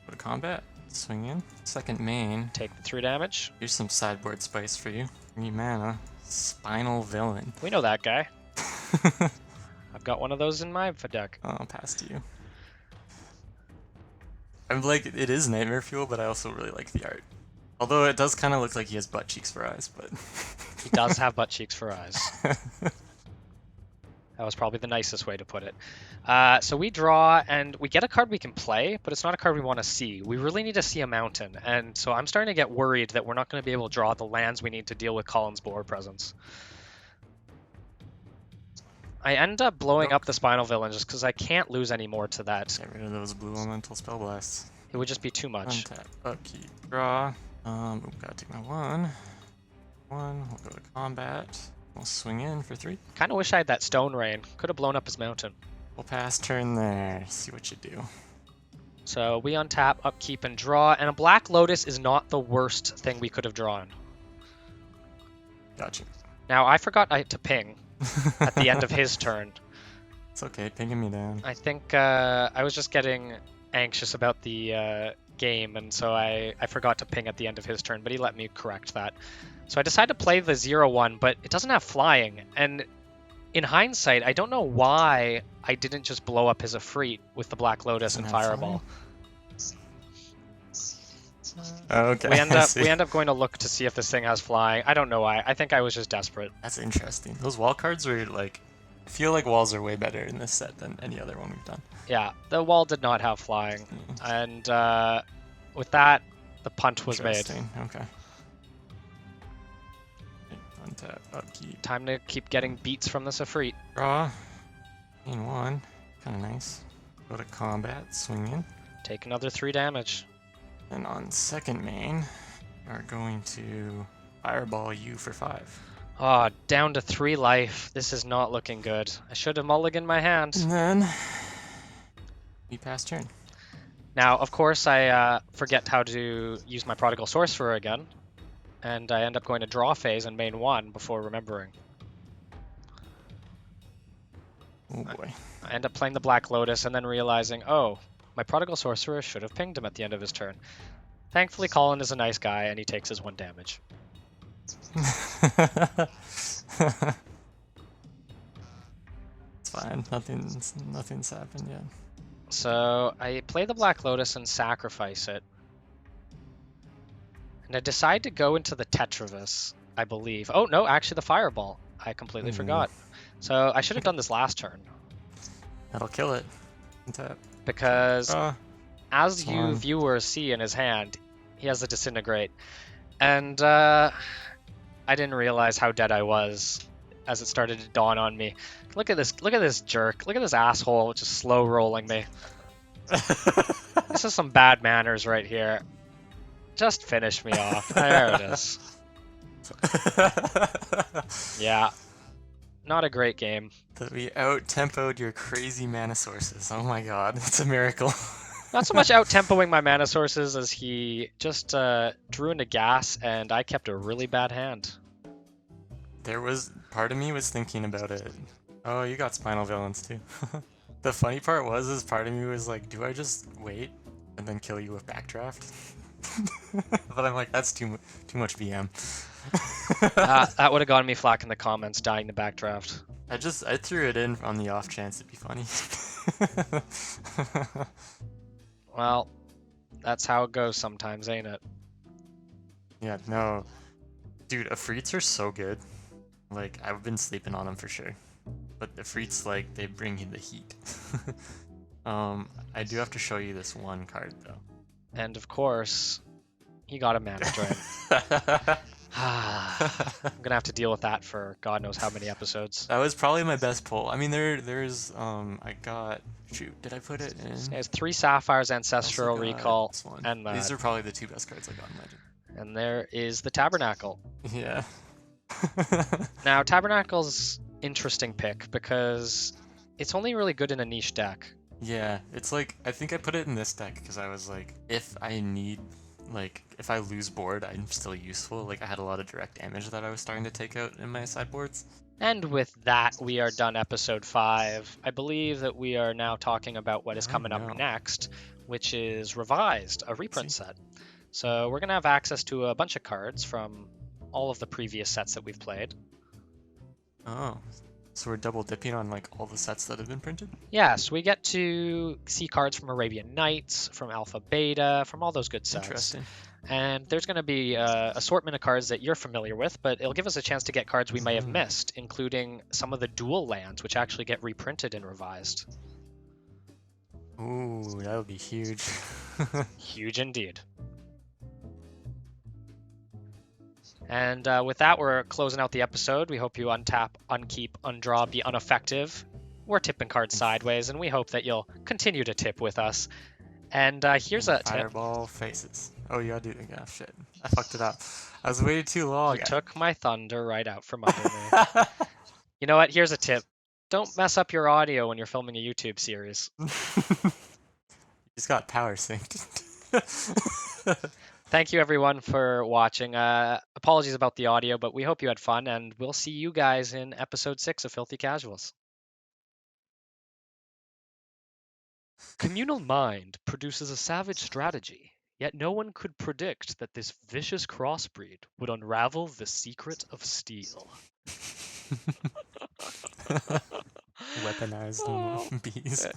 Speaker 3: Go to combat. Swing in. Second main.
Speaker 2: Take the 3 damage.
Speaker 3: Here's some sideboard spice for you. 3 mana. Spinal Villain.
Speaker 2: We know that guy. I've got one of those in my deck.
Speaker 3: I'll pass to you. I'm like, it is Nightmare Fuel, but I also really like the art. Although it does kind of look like he has butt cheeks for eyes, but...
Speaker 2: He does have butt cheeks for eyes. That was probably the nicest way to put it. So we draw, and we get a card we can play, but it's not a card we want to see. We really need to see a mountain, and so I'm starting to get worried that we're not going to be able to draw the lands we need to deal with Colin's board presence. I end up blowing up the Spinal Villain just because I can't lose any more to that.
Speaker 3: Get rid of those Blue Elemental Spell Blasts.
Speaker 2: It would just be too much.
Speaker 3: Untap, upkeep, draw. Gotta take my 1. We'll go to combat. We'll swing in for 3.
Speaker 2: Kind of wish I had that Stone Rain. Could have blown up his mountain.
Speaker 3: We'll pass turn there. See what you do.
Speaker 2: So we untap, upkeep, and draw. And a Black Lotus is not the worst thing we could have drawn.
Speaker 3: Gotcha.
Speaker 2: Now, I forgot to ping at the end of his turn.
Speaker 3: It's okay, pinging me down.
Speaker 2: I think I was just getting anxious about the game, and so I forgot to ping at the end of his turn, but he let me correct that. So I decided to play the 0-1, but it doesn't have flying, and in hindsight, I don't know why I didn't just blow up his Efreet with the Black Lotus and Fireball.
Speaker 3: Okay.
Speaker 2: We end up going to look to see if this thing has flying. I don't know why. I think I was just desperate.
Speaker 3: That's interesting. Those wall cards were like, I feel like walls are way better in this set than any other one we've done.
Speaker 2: Yeah, the wall did not have flying, and with that, the punt was made.
Speaker 3: Okay. Untap, upkeep.
Speaker 2: Time to keep getting beats from this Efreet.
Speaker 3: Draw. Main 1. Kind of nice. Go to combat, swing in.
Speaker 2: Take another 3 damage.
Speaker 3: And on second main, we are going to fireball you for 5.
Speaker 2: Oh, down to 3 life. This is not looking good. I should have mulliganed my hand.
Speaker 3: And then we pass turn.
Speaker 2: Now, of course, I forget how to use my Prodigal Sorcerer again, and I end up going to draw phase in main 1 before remembering.
Speaker 3: Oh boy.
Speaker 2: I end up playing the Black Lotus and then realizing, oh, my Prodigal Sorcerer should have pinged him at the end of his turn. Thankfully, Colin is a nice guy, and he takes his 1 damage.
Speaker 3: It's fine. Nothing's happened yet.
Speaker 2: So I play the Black Lotus and sacrifice it. And I decide to go into the Tetravis, I believe. Oh, no, actually the Fireball. I completely forgot. So I should have done this last turn.
Speaker 3: That'll kill it. Untap.
Speaker 2: Because as you viewers see in his hand, he has a Disintegrate. And I didn't realize how dead I was as it started to dawn on me. Look at this jerk. Look at this asshole just slow rolling me. This is some bad manners right here. Just finish me off. There it is. Yeah. Not a great game.
Speaker 3: That we out-tempoed your crazy mana sources. Oh my god, it's a miracle.
Speaker 2: Not so much out-tempoing my mana sources as he just drew into gas and I kept a really bad hand.
Speaker 3: Part of me was thinking about it. Oh, you got Spinal Villains too. The funny part is part of me was like, do I just wait and then kill you with Backdraft? But I'm like, that's too much VM.
Speaker 2: That would have gotten me flack in the comments, dying to Backdraft.
Speaker 3: I threw it in on the off chance it'd be funny.
Speaker 2: Well, that's how it goes sometimes, ain't it?
Speaker 3: Yeah, no. Dude, Efreets are so good. Like, I've been sleeping on them for sure. But Efreets, like, they bring you the heat. I do have to show you this one card, though.
Speaker 2: And of course, he got a mana drain. I'm gonna have to deal with that for God knows how many episodes.
Speaker 3: That was probably my best pull. I mean, there's I got did I put it in?
Speaker 2: It has 3 Sapphires, Ancestral Recall, and
Speaker 3: these are probably the 2 best cards I got in Legend.
Speaker 2: And there is the Tabernacle.
Speaker 3: Yeah.
Speaker 2: Now Tabernacle's interesting pick because it's only really good in a niche deck.
Speaker 3: Yeah, it's like I think I put it in this deck because I was like, if I lose board, I'm still useful. Like I had a lot of direct damage that I was starting to take out in my sideboards.
Speaker 2: And with that, we are done episode 5. I believe that we are now talking about what is coming up next, which is Revised, a reprint set. So we're going to have access to a bunch of cards from all of the previous sets that we've played.
Speaker 3: Oh, so we're double dipping on like all the sets that have been printed?
Speaker 2: Yes, we get to see cards from Arabian Nights, from Alpha Beta, from all those good sets.
Speaker 3: Interesting.
Speaker 2: And there's going to be an assortment of cards that you're familiar with, but it'll give us a chance to get cards we may have missed, including some of the dual lands, which actually get reprinted and revised.
Speaker 3: Ooh, that would be huge.
Speaker 2: Huge indeed. And with that, we're closing out the episode. We hope you untap, unkeep, undraw, be ineffective. We're tipping cards sideways, and we hope that you'll continue to tip with us. And here's a tip.
Speaker 3: Fireball faces. Oh, you gotta do it again. Shit. I fucked it up. I was waiting too long.
Speaker 2: You took my thunder right out from under me. You know what? Here's a tip. Don't mess up your audio when you're filming a YouTube series.
Speaker 3: You just got power synced.
Speaker 2: Thank you, everyone, for watching. Apologies about the audio, but we hope you had fun, and we'll see you guys in episode 6 of Filthy Casuals. Communal Mind produces a savage strategy Yet no one could predict that this vicious crossbreed would unravel the secret of steel.
Speaker 3: Weaponized
Speaker 2: Oh.
Speaker 3: bees.